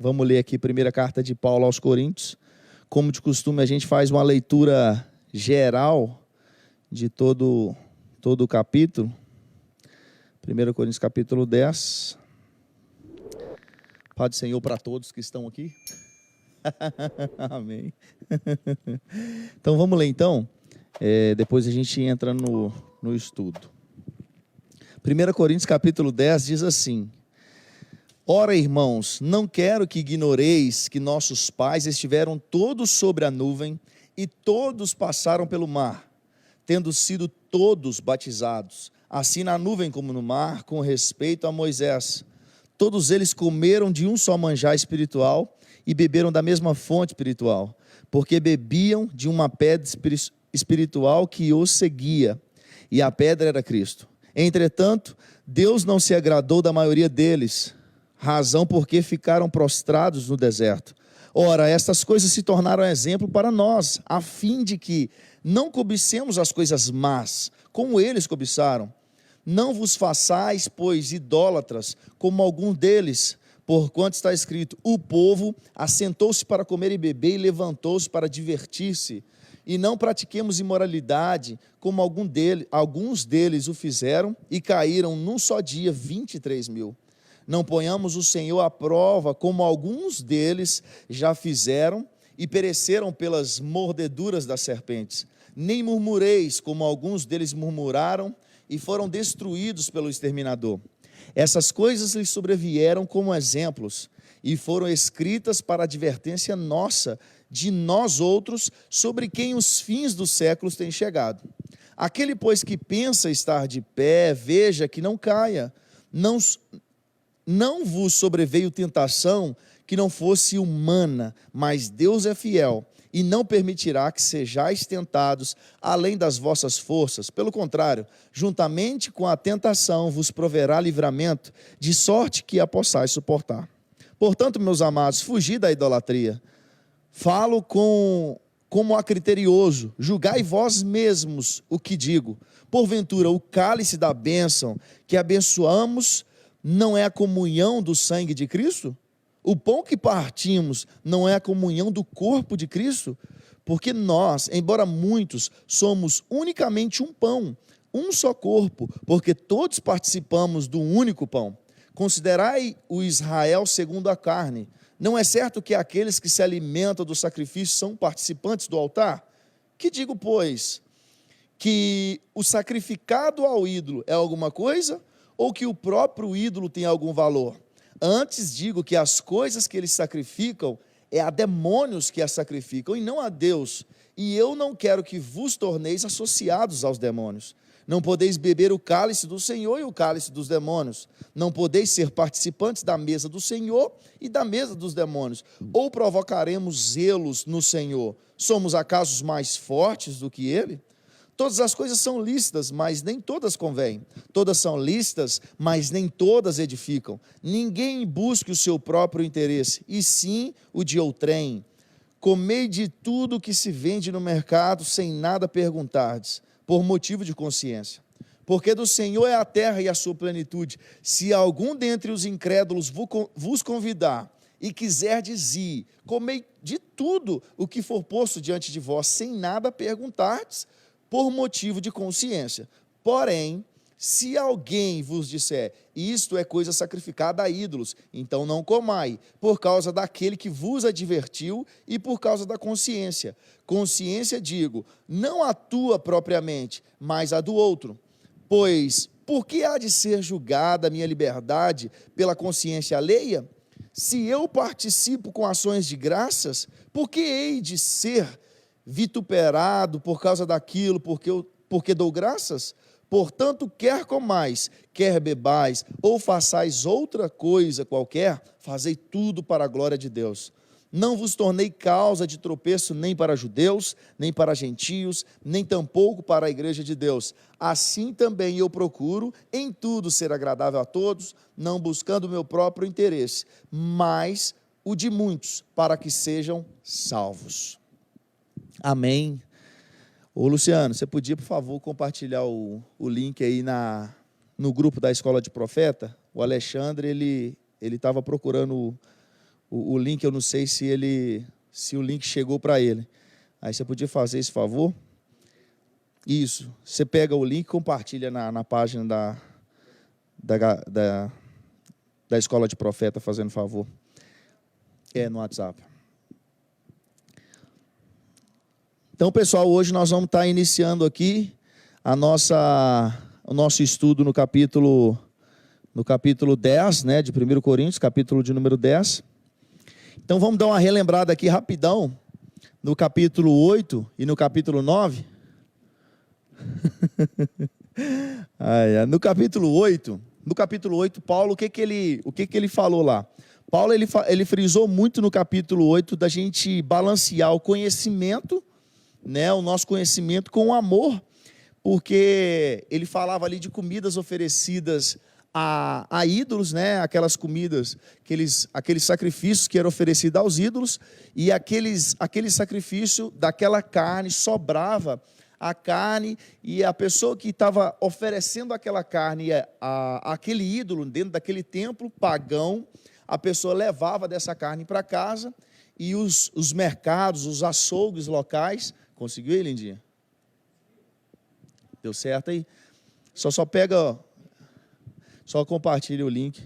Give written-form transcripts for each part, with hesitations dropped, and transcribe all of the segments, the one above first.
Vamos ler aqui a primeira carta de Paulo aos Coríntios. Como de costume, a gente faz uma leitura geral de todo o capítulo. 1 Coríntios capítulo 10. Paz do Senhor para todos que estão aqui. Amém. Então vamos ler então. Depois a gente entra no estudo. 1 Coríntios capítulo 10 diz assim: Ora, irmãos, não quero que ignoreis que nossos pais estiveram todos sobre a nuvem e todos passaram pelo mar, tendo sido todos batizados, assim na nuvem como no mar, com respeito a Moisés. Todos eles comeram de um só manjar espiritual e beberam da mesma fonte espiritual, porque bebiam de uma pedra espiritual que os seguia, e a pedra era Cristo. Entretanto, Deus não se agradou da maioria deles, razão porque ficaram prostrados no deserto. Ora, estas coisas se tornaram exemplo para nós, a fim de que não cobicemos as coisas más, como eles cobiçaram. Não vos façais, pois, idólatras, como algum deles, porquanto está escrito: o povo assentou-se para comer e beber e levantou-se para divertir-se. E não pratiquemos imoralidade, como alguns deles o fizeram, e caíram num só dia 23.000. Não ponhamos o Senhor à prova, como alguns deles já fizeram, e pereceram pelas mordeduras das serpentes. Nem murmureis, como alguns deles murmuraram, e foram destruídos pelo exterminador. Essas coisas lhes sobrevieram como exemplos, e foram escritas para advertência nossa, de nós outros, sobre quem os fins dos séculos têm chegado. Aquele, pois, que pensa estar de pé, veja que não caia. Não vos sobreveio tentação que não fosse humana, mas Deus é fiel, e não permitirá que sejais tentados além das vossas forças. Pelo contrário, juntamente com a tentação vos proverá livramento, de sorte que a possais suportar. Portanto, meus amados, fugi da idolatria. Falo como a criterioso, julgai vós mesmos o que digo. Porventura, o cálice da bênção que abençoamos não é a comunhão do sangue de Cristo? O pão que partimos não é a comunhão do corpo de Cristo? Porque nós, embora muitos, somos unicamente um pão, um só corpo, porque todos participamos do único pão. Considerai o Israel segundo a carne. Não é certo que aqueles que se alimentam do sacrifício são participantes do altar? Que digo, pois, que o sacrificado ao ídolo é alguma coisa, ou que o próprio ídolo tem algum valor? Antes digo que as coisas que eles sacrificam é a demônios que as sacrificam, e não a Deus. E eu não quero que vos torneis associados aos demônios. Não podeis beber o cálice do Senhor e o cálice dos demônios. Não podeis ser participantes da mesa do Senhor e da mesa dos demônios. Ou provocaremos zelos no Senhor? Somos acaso os mais fortes do que Ele? Todas as coisas são lícitas, mas nem todas convêm. Todas são lícitas, mas nem todas edificam. Ninguém busque o seu próprio interesse, e sim o de outrem. Comei de tudo que se vende no mercado, sem nada perguntardes, por motivo de consciência. Porque do Senhor é a terra e a sua plenitude. Se algum dentre os incrédulos vos convidar e quiserdes ir, comei de tudo o que for posto diante de vós, sem nada perguntardes, por motivo de consciência. Porém, se alguém vos disser: isto é coisa sacrificada a ídolos, então não comai, por causa daquele que vos advertiu e por causa da consciência. Consciência, digo, não a tua propriamente, mas a do outro. Pois, por que há de ser julgada a minha liberdade pela consciência alheia? Se eu participo com ações de graças, por que hei de ser vituperado por causa daquilo, porque dou graças? Portanto, quer comais, quer bebais, ou façais outra coisa qualquer, fazei tudo para a glória de Deus. Não vos tornei causa de tropeço nem para judeus, nem para gentios, nem tampouco para a igreja de Deus. Assim também eu procuro em tudo ser agradável a todos, não buscando o meu próprio interesse, mas o de muitos, para que sejam salvos. Amém. Ô Luciano, você podia, por favor, compartilhar o link aí no grupo da Escola de Profeta? O Alexandre, ele estava procurando o link, eu não sei se o link chegou para ele. Aí você podia fazer esse favor? Isso, você pega o link e compartilha na página da Escola de Profeta, fazendo favor. No WhatsApp. Então, pessoal, hoje nós vamos estar iniciando aqui o nosso estudo no capítulo 10, né, de 1 Coríntios, capítulo de número 10. Então, vamos dar uma relembrada aqui rapidão, no capítulo 8 e no capítulo 9. No capítulo 8, Paulo, o que ele falou lá? Paulo, ele frisou muito no capítulo 8 da gente balancear o conhecimento, né, o nosso conhecimento com o amor, porque ele falava ali de comidas oferecidas a ídolos, né, aquelas comidas, aqueles sacrifícios que eram oferecidos aos ídolos, e aquele sacrifício daquela carne sobrava a carne, e a pessoa que estava oferecendo aquela carne aquele ídolo dentro daquele templo pagão, a pessoa levava dessa carne para casa, e os mercados, os açougues locais, conseguiu aí, Lindinha? Deu certo aí? Só pega, só compartilha o link.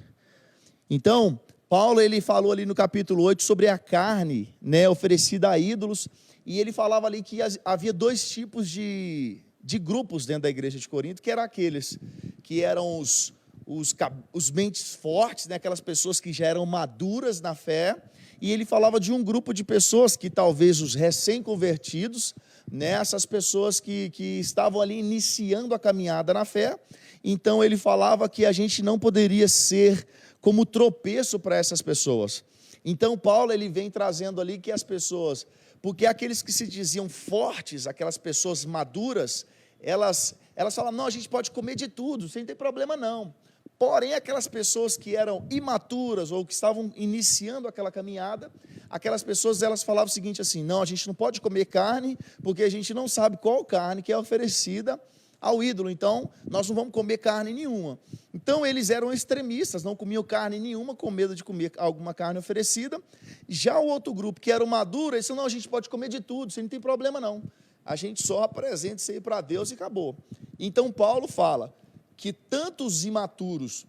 Então, Paulo, ele falou ali no capítulo 8 sobre a carne, né, oferecida a ídolos, e ele falava ali que havia dois tipos de grupos dentro da igreja de Corinto, que eram aqueles que eram os mentes fortes, né, aquelas pessoas que já eram maduras na fé, e ele falava de um grupo de pessoas que talvez os recém-convertidos, né, essas pessoas que estavam ali iniciando a caminhada na fé. Então ele falava que a gente não poderia ser como tropeço para essas pessoas. Então Paulo, ele vem trazendo ali que as pessoas, porque aqueles que se diziam fortes, aquelas pessoas maduras, elas falam, não, a gente pode comer de tudo, sem ter problema não. Porém, aquelas pessoas que eram imaturas ou que estavam iniciando aquela caminhada, aquelas pessoas, elas falavam o seguinte assim, não, a gente não pode comer carne, porque a gente não sabe qual carne que é oferecida ao ídolo, então nós não vamos comer carne nenhuma. Então eles eram extremistas, não comiam carne nenhuma, com medo de comer alguma carne oferecida. Já o outro grupo, que era maduro, eles disseram, não, a gente pode comer de tudo, isso não tem problema não. A gente só apresenta isso aí para Deus e acabou. Então Paulo fala que tanto os imaturos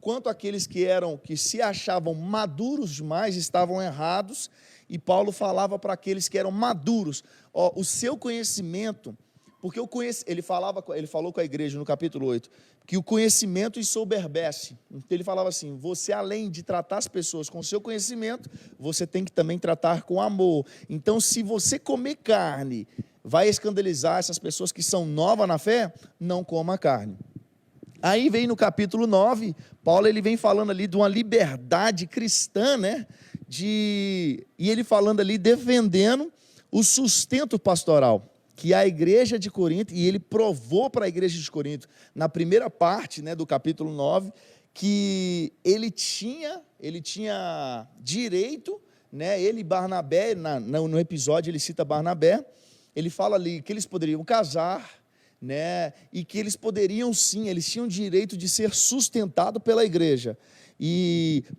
quanto aqueles que se achavam maduros demais estavam errados, e Paulo falava para aqueles que eram maduros, o seu conhecimento, porque ele falou com a igreja no capítulo 8, que o conhecimento ensoberbece. Então ele falava assim, você além de tratar as pessoas com o seu conhecimento, você tem que também tratar com amor. Então se você comer carne, vai escandalizar essas pessoas que são novas na fé, não coma carne. Aí vem no capítulo 9, Paulo, ele vem falando ali de uma liberdade cristã, né? E ele falando ali, defendendo o sustento pastoral, que a igreja de Corinto, e ele provou para a igreja de Corinto, na primeira parte, né, do capítulo 9, que ele tinha direito, né, ele e Barnabé, no episódio ele cita Barnabé, ele fala ali que eles poderiam casar, né, e que eles poderiam sim, eles tinham direito de ser sustentados pela igreja.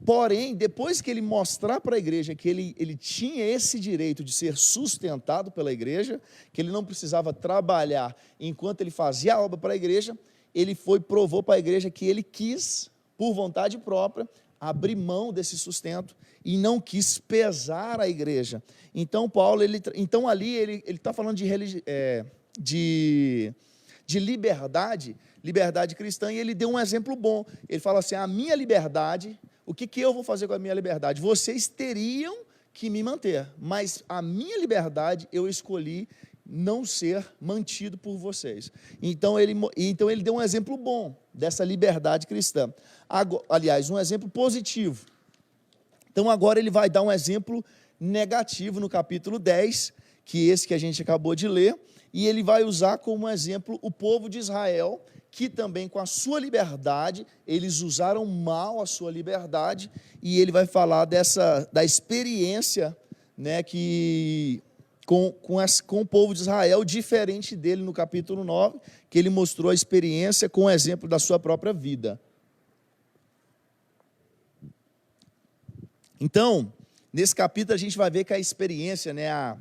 Porém, depois que ele mostrar para a igreja que ele tinha esse direito de ser sustentado pela igreja, que ele não precisava trabalhar enquanto ele fazia a obra para a igreja, ele provou para a igreja que ele quis, por vontade própria, abrir mão desse sustento e não quis pesar a igreja. Então Paulo, então ali ele está falando de liberdade cristã, e ele deu um exemplo bom. Ele fala assim, a minha liberdade, o que eu vou fazer com a minha liberdade? Vocês teriam que me manter, mas a minha liberdade eu escolhi não ser mantido por vocês. Então ele deu um exemplo bom dessa liberdade cristã. Aliás, um exemplo positivo. Então agora ele vai dar um exemplo negativo no capítulo 10, que esse que a gente acabou de ler, e ele vai usar como exemplo o povo de Israel, que também com a sua liberdade, eles usaram mal a sua liberdade, e ele vai falar da experiência, né, com o povo de Israel, diferente dele no capítulo 9, que ele mostrou a experiência com o exemplo da sua própria vida. Então, Nesse capítulo a gente vai ver que a experiência, né,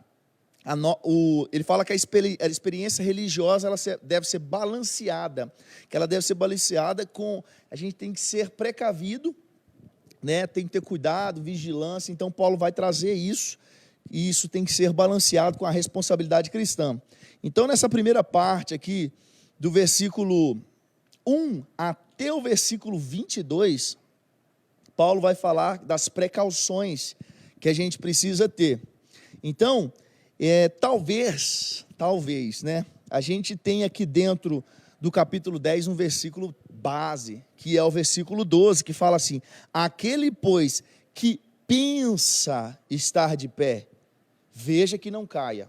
ele fala que a experiência religiosa deve ser balanceada, que ela deve ser balanceada com, a gente tem que ser precavido, né, tem que ter cuidado, vigilância. Então Paulo vai trazer isso, e isso tem que ser balanceado com a responsabilidade cristã. Então nessa primeira parte aqui, do versículo 1 até o versículo 22, Paulo vai falar das precauções que a gente precisa ter. Então, talvez, né, a gente tenha aqui dentro do capítulo 10 um versículo base, que é o versículo 12, que fala assim: aquele, pois, que pensa estar de pé, veja que não caia.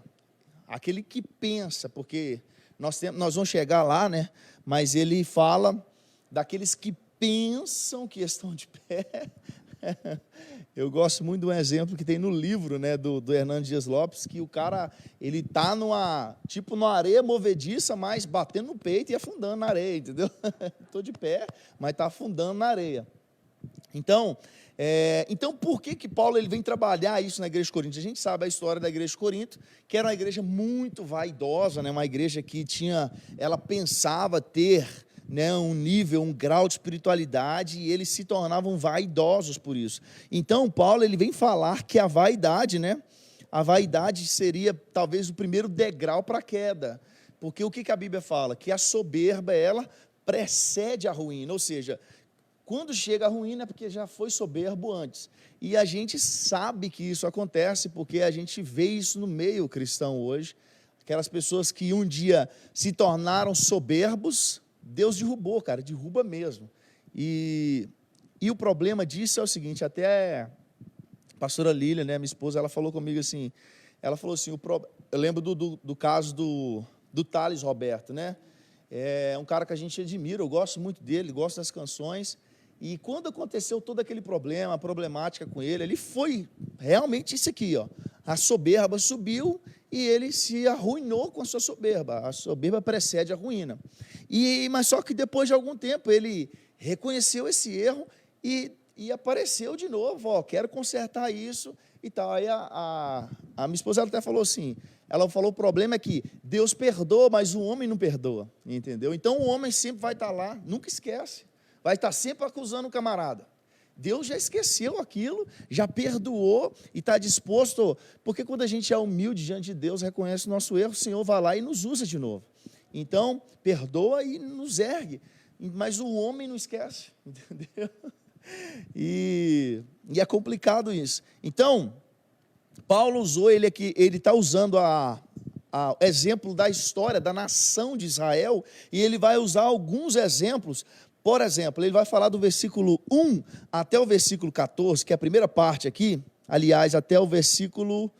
Aquele que pensa, porque nós vamos chegar lá, né, mas ele fala daqueles que pensam que estão de pé. Eu gosto muito de um exemplo que tem no livro, né, do Hernando Dias Lopes, que o cara, ele está numa areia movediça, mas batendo no peito e afundando na areia, entendeu? Estou de pé, mas está afundando na areia. Então, por que Paulo ele vem trabalhar isso na igreja de Corinto? A gente sabe a história da igreja de Corinto, que era uma igreja muito vaidosa, né, uma igreja que ela pensava ter, né, um nível, um grau de espiritualidade, e eles se tornavam vaidosos por isso. Então, Paulo ele vem falar que a vaidade, né, a vaidade seria talvez o primeiro degrau para a queda, porque o que a Bíblia fala? Que a soberba, ela precede a ruína, ou seja, quando chega a ruína é porque já foi soberbo antes, e a gente sabe que isso acontece, porque a gente vê isso no meio cristão hoje, aquelas pessoas que um dia se tornaram soberbos, Deus derrubou, cara, derruba mesmo. E o problema disso é o seguinte, até a pastora Lília, né, minha esposa, ela falou comigo assim, eu lembro do caso do Thales Roberto, né, é um cara que a gente admira, eu gosto muito dele, gosto das canções, e quando aconteceu todo aquele problema, a problemática com ele foi realmente isso aqui, ó, a soberba subiu e ele se arruinou com a sua soberba. A soberba precede a ruína. Mas só que depois de algum tempo ele reconheceu esse erro e apareceu de novo, ó, quero consertar isso e tal. Aí a minha esposa ela até falou assim, ela falou, o problema é que Deus perdoa, mas o homem não perdoa, entendeu? Então o homem sempre vai estar lá, nunca esquece, vai estar sempre acusando o camarada. Deus já esqueceu aquilo, já perdoou e está disposto, porque quando a gente é humilde diante de Deus, reconhece o nosso erro, o Senhor vai lá e nos usa de novo. Então, perdoa e nos ergue, mas o homem não esquece, entendeu? E é complicado isso. Então, Paulo usou ele aqui, ele está usando o exemplo da história da nação de Israel, e ele vai usar alguns exemplos. Por exemplo, ele vai falar do versículo 1 até o versículo 14, que é a primeira parte aqui, aliás, até o versículo,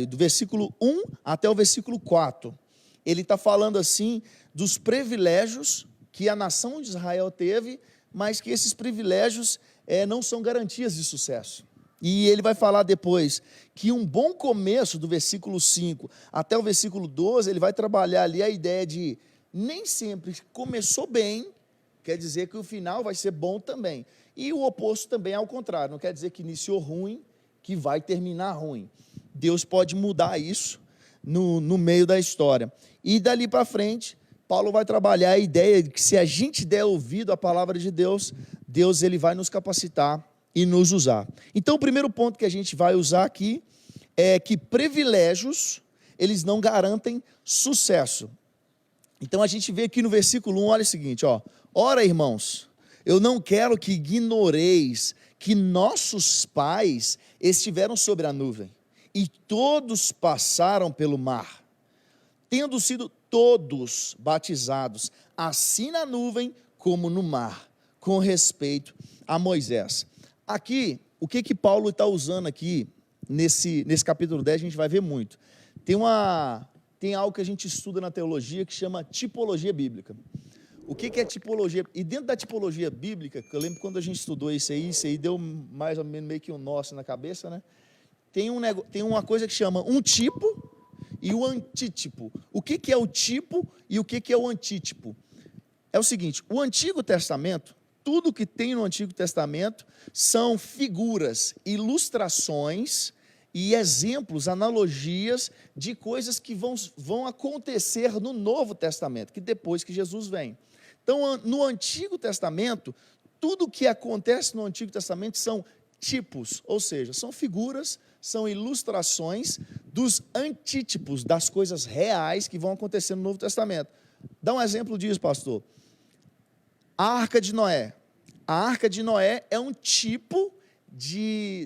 do versículo 1 até o versículo 4. Ele está falando assim dos privilégios que a nação de Israel teve, mas que esses privilégios não são garantias de sucesso. E ele vai falar depois que um bom começo, do versículo 5 até o versículo 12, ele vai trabalhar ali a ideia de nem sempre começou bem, quer dizer que o final vai ser bom também. E o oposto também é ao contrário, não quer dizer que iniciou ruim, que vai terminar ruim. Deus pode mudar isso no meio da história. E dali para frente, Paulo vai trabalhar a ideia de que se a gente der ouvido à palavra de Deus, Deus ele vai nos capacitar e nos usar. Então, o primeiro ponto que a gente vai usar aqui é que privilégios, eles não garantem sucesso. Então a gente vê aqui no versículo 1, olha o seguinte, ó. Ora, irmãos, eu não quero que ignoreis que nossos pais estiveram sobre a nuvem, e todos passaram pelo mar, tendo sido todos batizados, assim na nuvem como no mar, com respeito a Moisés. Aqui, o que Paulo está usando aqui, nesse capítulo 10, a gente vai ver muito. Tem algo que a gente estuda na teologia que chama tipologia bíblica. O que é tipologia? E dentro da tipologia bíblica, que eu lembro quando a gente estudou isso aí deu mais ou menos meio que um nó na cabeça, né? Tem uma coisa que chama um tipo e o antítipo. O que é o tipo e o que é o antítipo? É o seguinte, o Antigo Testamento, tudo que tem no Antigo Testamento são figuras, ilustrações e exemplos, analogias de coisas que vão acontecer no Novo Testamento, que depois que Jesus vem. Então, no Antigo Testamento, tudo que acontece no Antigo Testamento são tipos, ou seja, são figuras, são ilustrações dos antítipos, das coisas reais que vão acontecer no Novo Testamento. Dá um exemplo disso, pastor. A Arca de Noé. A Arca de Noé é um tipo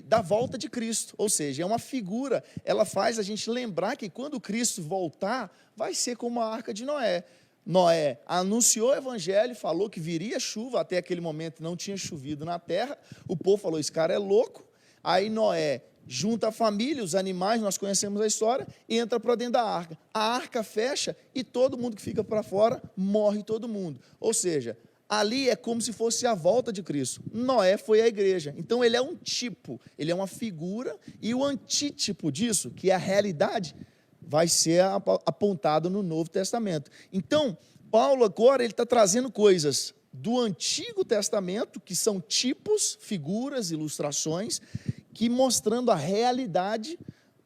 da volta de Cristo, ou seja, é uma figura, ela faz a gente lembrar que quando Cristo voltar, vai ser como a Arca de Noé. Noé anunciou o evangelho, falou que viria chuva, até aquele momento não tinha chovido na terra, o povo falou, esse cara é louco, aí Noé junta a família, os animais, nós conhecemos a história, e entra para dentro da arca. A arca fecha e todo mundo que fica para fora, morre todo mundo. Ou seja, ali é como se fosse a volta de Cristo. Noé foi a igreja. Então ele é um tipo, ele é uma figura, e o antítipo disso, que é a realidade, vai ser apontado no Novo Testamento. Então, Paulo agora ele está trazendo coisas do Antigo Testamento, que são tipos, figuras, ilustrações, que mostrando a realidade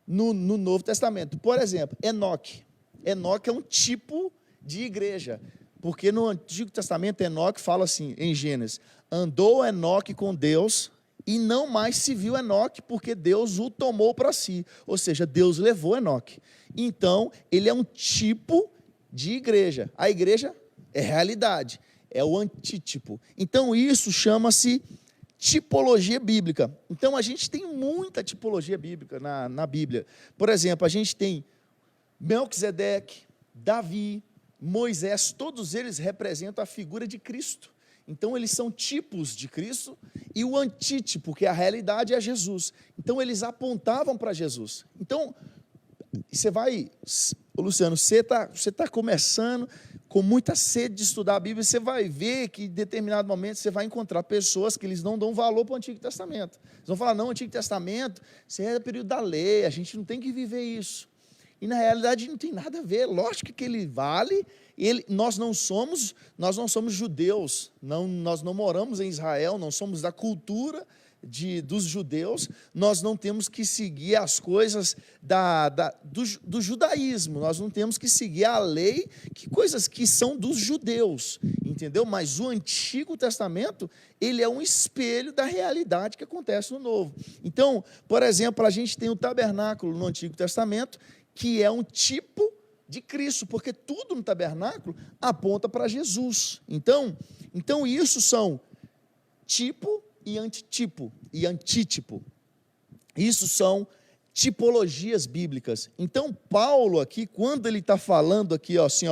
no Novo Testamento. Por exemplo, Enoque. Enoque é um tipo de igreja, porque no Antigo Testamento Enoque fala assim, em Gênesis, andou Enoque com Deus e não mais se viu Enoque, porque Deus o tomou para si, ou seja, Deus levou Enoque. Então, ele é um tipo de igreja. A igreja é realidade, é o antítipo. Então, isso chama-se tipologia bíblica. Então, a gente tem muita tipologia bíblica na Bíblia. Por exemplo, a gente tem Melquisedeque, Davi, Moisés, todos eles representam a figura de Cristo. Então, eles são tipos de Cristo, e o antítipo, que é a realidade, é Jesus. Então, eles apontavam para Jesus. Então, você vai, Luciano, você está começando com muita sede de estudar a Bíblia, você vai ver que em determinado momento você vai encontrar pessoas que eles não dão valor para o Antigo Testamento. Eles vão falar, não, o Antigo Testamento, isso é o período da lei, a gente não tem que viver isso. E na realidade não tem nada a ver, lógico que ele vale, nós não somos judeus, nós não moramos em Israel, não somos da cultura dos judeus, nós não temos que seguir as coisas do judaísmo, nós não temos que seguir a lei, coisas que são dos judeus, entendeu? Mas o Antigo Testamento, ele é um espelho da realidade que acontece no Novo. Então, por exemplo, a gente tem o tabernáculo no Antigo Testamento, que é um tipo de Cristo, porque tudo no tabernáculo aponta para Jesus. Então isso são tipo e antitipo e antítipo. Isso são tipologias bíblicas. Então, Paulo aqui, quando ele está falando aqui, assim,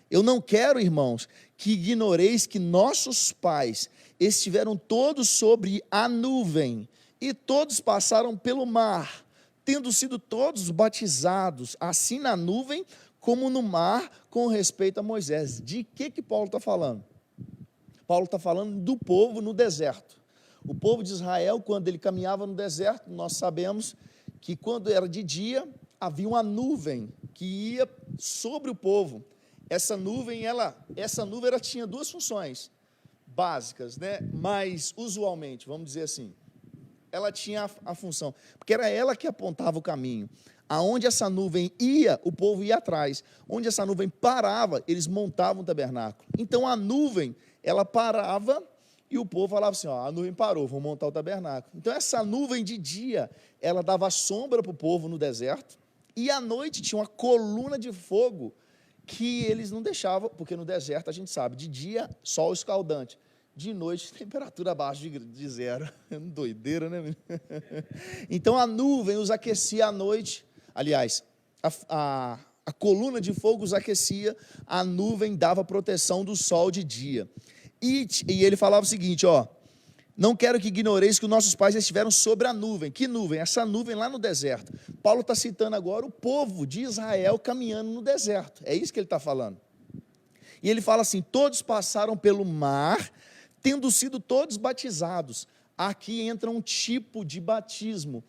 eu não quero, irmãos, que ignoreis que nossos pais estiveram todos sobre a nuvem, e todos passaram pelo mar, tendo sido todos batizados, assim na nuvem como no mar, com respeito a Moisés. De que Paulo está falando? Paulo está falando do povo no deserto. O povo de Israel, quando ele caminhava no deserto, nós sabemos que quando era de dia, havia uma nuvem que ia sobre o povo. Essa nuvem ela tinha duas funções básicas, né? Mas usualmente, vamos dizer assim, ela tinha a função, porque era ela que apontava o caminho. Aonde essa nuvem ia, o povo ia atrás. Onde essa nuvem parava, eles montavam o tabernáculo. Então a nuvem, ela parava e o povo falava assim, a nuvem parou, vamos montar o tabernáculo. Então essa nuvem de dia, ela dava sombra para o povo no deserto, e à noite tinha uma coluna de fogo que eles não deixavam, porque no deserto a gente sabe, de dia, sol escaldante. De noite, temperatura abaixo de zero. Doideira, né? Então, a nuvem os aquecia à noite. Aliás, a coluna de fogo os aquecia, a nuvem dava proteção do sol de dia. E ele falava o seguinte, não quero que ignoreis que os nossos pais estiveram sobre a nuvem. Que nuvem? Essa nuvem lá no deserto. Paulo está citando agora o povo de Israel caminhando no deserto. É isso que ele está falando. E ele fala assim, todos passaram pelo mar, tendo sido todos batizados. Aqui entra um tipo de batismo.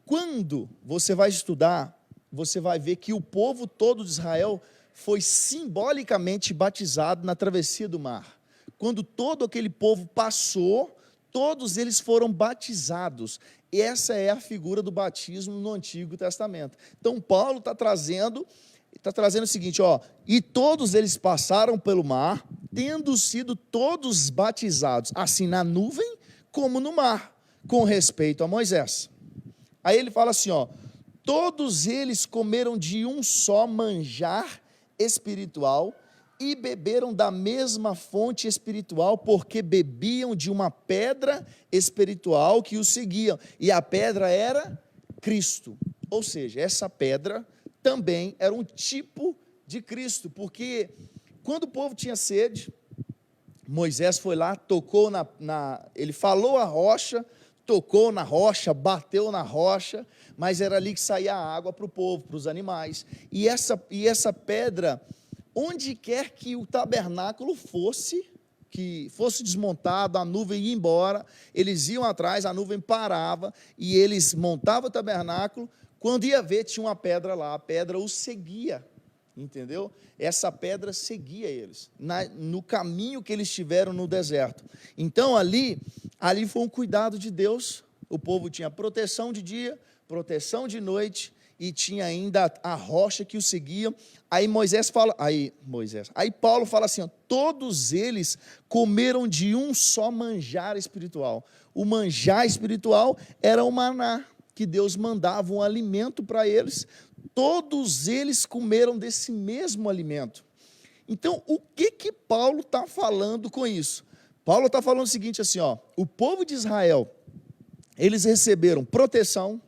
Quando você vai estudar, você vai ver que o povo todo de Israel foi simbolicamente batizado na travessia do mar. quando todo aquele povo passou, todos eles foram batizados. Essa é a figura do batismo no Antigo Testamento. Então, Paulo está trazendo o seguinte, e todos eles passaram pelo mar, tendo sido todos batizados, assim na nuvem como no mar, com respeito a Moisés. Aí ele fala assim, todos eles comeram de um só manjar espiritual e beberam da mesma fonte espiritual, porque bebiam de uma pedra espiritual que os seguia, e a pedra era Cristo. Ou seja, essa pedra também era um tipo de Cristo, porque quando o povo tinha sede, Moisés foi lá, tocou ele falou a rocha, tocou na rocha, bateu na rocha, mas era ali que saía a água para o povo, para os animais. E essa pedra, onde quer que o tabernáculo fosse, que fosse desmontado, a nuvem ia embora, eles iam atrás, a nuvem parava, e eles montavam o tabernáculo, quando ia ver, tinha uma pedra lá, a pedra os seguia, entendeu? Essa pedra seguia eles, no caminho que eles tiveram no deserto. Então ali foi um cuidado de Deus, o povo tinha proteção de dia, proteção de noite, e tinha ainda a rocha que o seguia. Aí Paulo fala assim, todos eles comeram de um só manjar espiritual. O manjar espiritual era o maná, que Deus mandava um alimento para eles, todos eles comeram desse mesmo alimento. Então, o que Paulo está falando com isso? Paulo está falando o seguinte, assim, o povo de Israel, eles receberam proteção,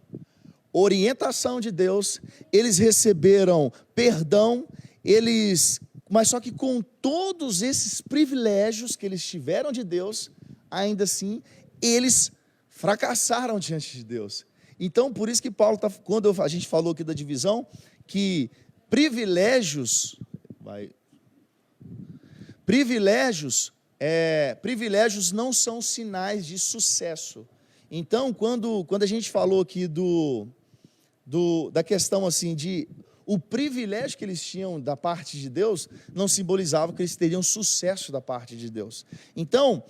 orientação de Deus, eles receberam perdão, mas só que com todos esses privilégios que eles tiveram de Deus, ainda assim, eles fracassaram diante de Deus. Então, por isso que Paulo quando a gente falou aqui da divisão, que privilégios não são sinais de sucesso. Então, quando a gente falou aqui da questão assim de o privilégio que eles tinham da parte de Deus, não simbolizava que eles teriam sucesso da parte de Deus. Então,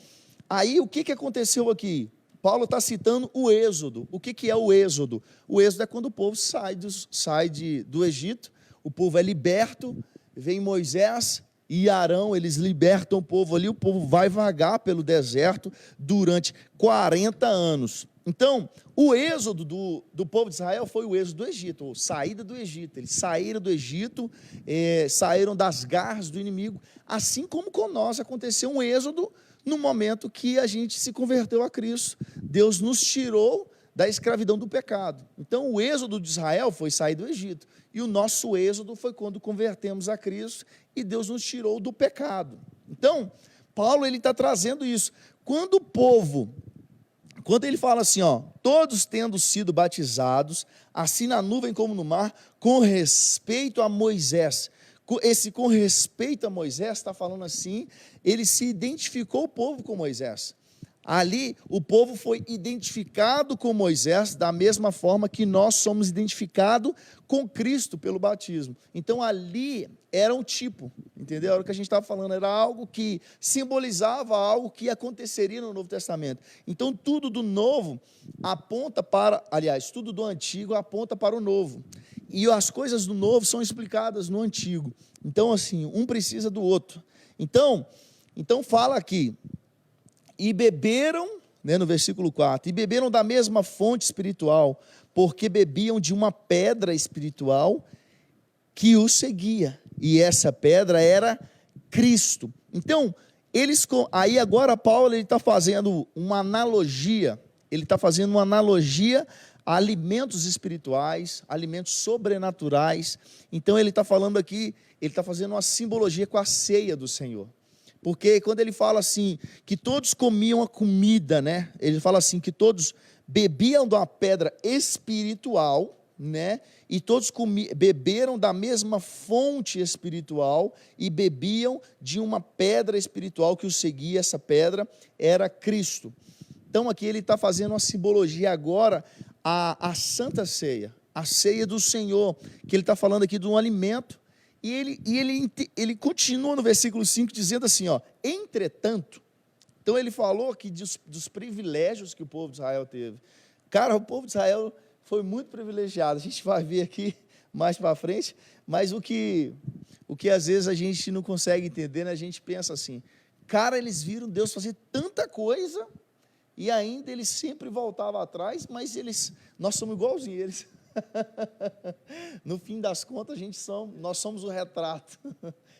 aí o que aconteceu aqui? Paulo está citando o Êxodo. O que é o Êxodo? O Êxodo é quando o povo sai do Egito, o povo é liberto, vem Moisés e Arão, eles libertam o povo ali, o povo vai vagar pelo deserto durante 40 anos. Então, o êxodo do povo de Israel foi o êxodo do Egito, ou saída do Egito. Eles saíram do Egito, saíram das garras do inimigo, assim como com nós aconteceu um êxodo no momento que a gente se converteu a Cristo. Deus nos tirou da escravidão do pecado. Então, o êxodo de Israel foi sair do Egito, e o nosso êxodo foi quando convertemos a Cristo, e Deus nos tirou do pecado. Então, Paulo está trazendo isso. Quando ele fala assim, todos tendo sido batizados, assim na nuvem como no mar, com respeito a Moisés. Com respeito a Moisés, está falando assim, ele se identificou o povo com Moisés. Ali, o povo foi identificado com Moisés, da mesma forma que nós somos identificados com Cristo pelo batismo. Então, ali era um tipo, entendeu? Era o que a gente estava falando, era algo que simbolizava algo que aconteceria no Novo Testamento. Então, tudo do novo aponta tudo do antigo aponta para o novo. E as coisas do novo são explicadas no antigo. Então, assim, um precisa do outro. Então fala aqui, e beberam, no versículo 4, e beberam da mesma fonte espiritual, porque bebiam de uma pedra espiritual que os seguia, e essa pedra era Cristo. Então, aí agora Paulo está fazendo uma analogia, a alimentos espirituais, alimentos sobrenaturais. Então ele está falando aqui, ele está fazendo uma simbologia com a ceia do Senhor. Porque quando ele fala assim, que todos comiam a comida, ele fala assim, que todos bebiam de uma pedra espiritual, e todos beberam da mesma fonte espiritual, e bebiam de uma pedra espiritual que os seguia, essa pedra era Cristo. Então aqui ele está fazendo uma simbologia agora, a Santa Ceia, a ceia do Senhor, que ele está falando aqui de um alimento, ele continua no versículo 5 dizendo assim, ó, entretanto, então ele falou aqui dos privilégios que o povo de Israel teve. Cara, o povo de Israel foi muito privilegiado, a gente vai ver aqui mais para frente, mas o que às vezes a gente não consegue entender, né? A gente pensa assim, cara, eles viram Deus fazer tanta coisa, e ainda eles sempre voltavam atrás, mas nós somos igualzinhos a eles. No fim das contas, nós somos o retrato.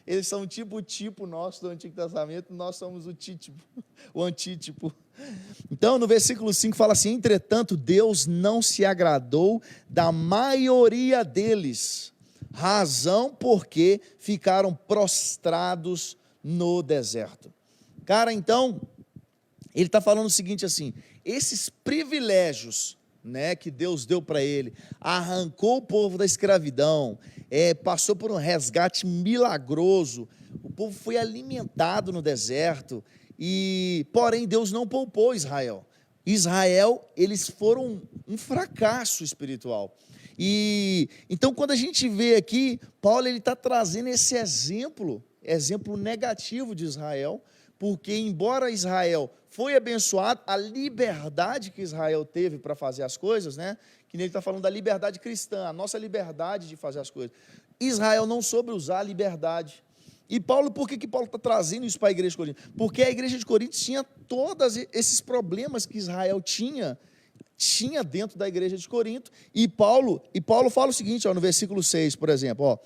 Eles são o tipo nosso do Antigo Testamento, nós somos o títipo, o antítipo. Então, no versículo 5 fala assim: entretanto, Deus não se agradou da maioria deles, razão porque ficaram prostrados no deserto. Cara, então, ele está falando o seguinte assim, esses privilégios, né, que Deus deu para ele, arrancou o povo da escravidão, passou por um resgate milagroso, o povo foi alimentado no deserto, porém Deus não poupou Israel. Eles foram um fracasso espiritual. E então, quando a gente vê aqui, Paulo está trazendo esse exemplo negativo de Israel, porque embora Israel foi abençoado, a liberdade que Israel teve para fazer as coisas, né? Que ele está falando da liberdade cristã, a nossa liberdade de fazer as coisas. Israel não soube usar a liberdade. E Paulo, por que Paulo está trazendo isso para a igreja de Corinto? Porque a igreja de Corinto tinha todos esses problemas que Israel tinha dentro da igreja de Corinto, e Paulo fala o seguinte, ó, no versículo 6, por exemplo, ó,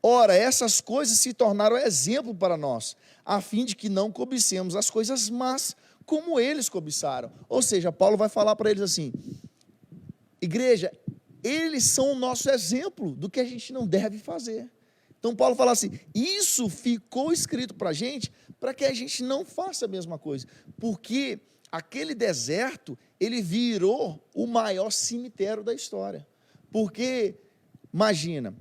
ora, essas coisas se tornaram exemplo para nós, a fim de que não cobicemos as coisas más, como eles cobiçaram. Ou seja, Paulo vai falar para eles assim, igreja, eles são o nosso exemplo do que a gente não deve fazer. Então Paulo fala assim, isso ficou escrito para a gente, para que a gente não faça a mesma coisa, porque aquele deserto, ele virou o maior cemitério da história, porque, imagina,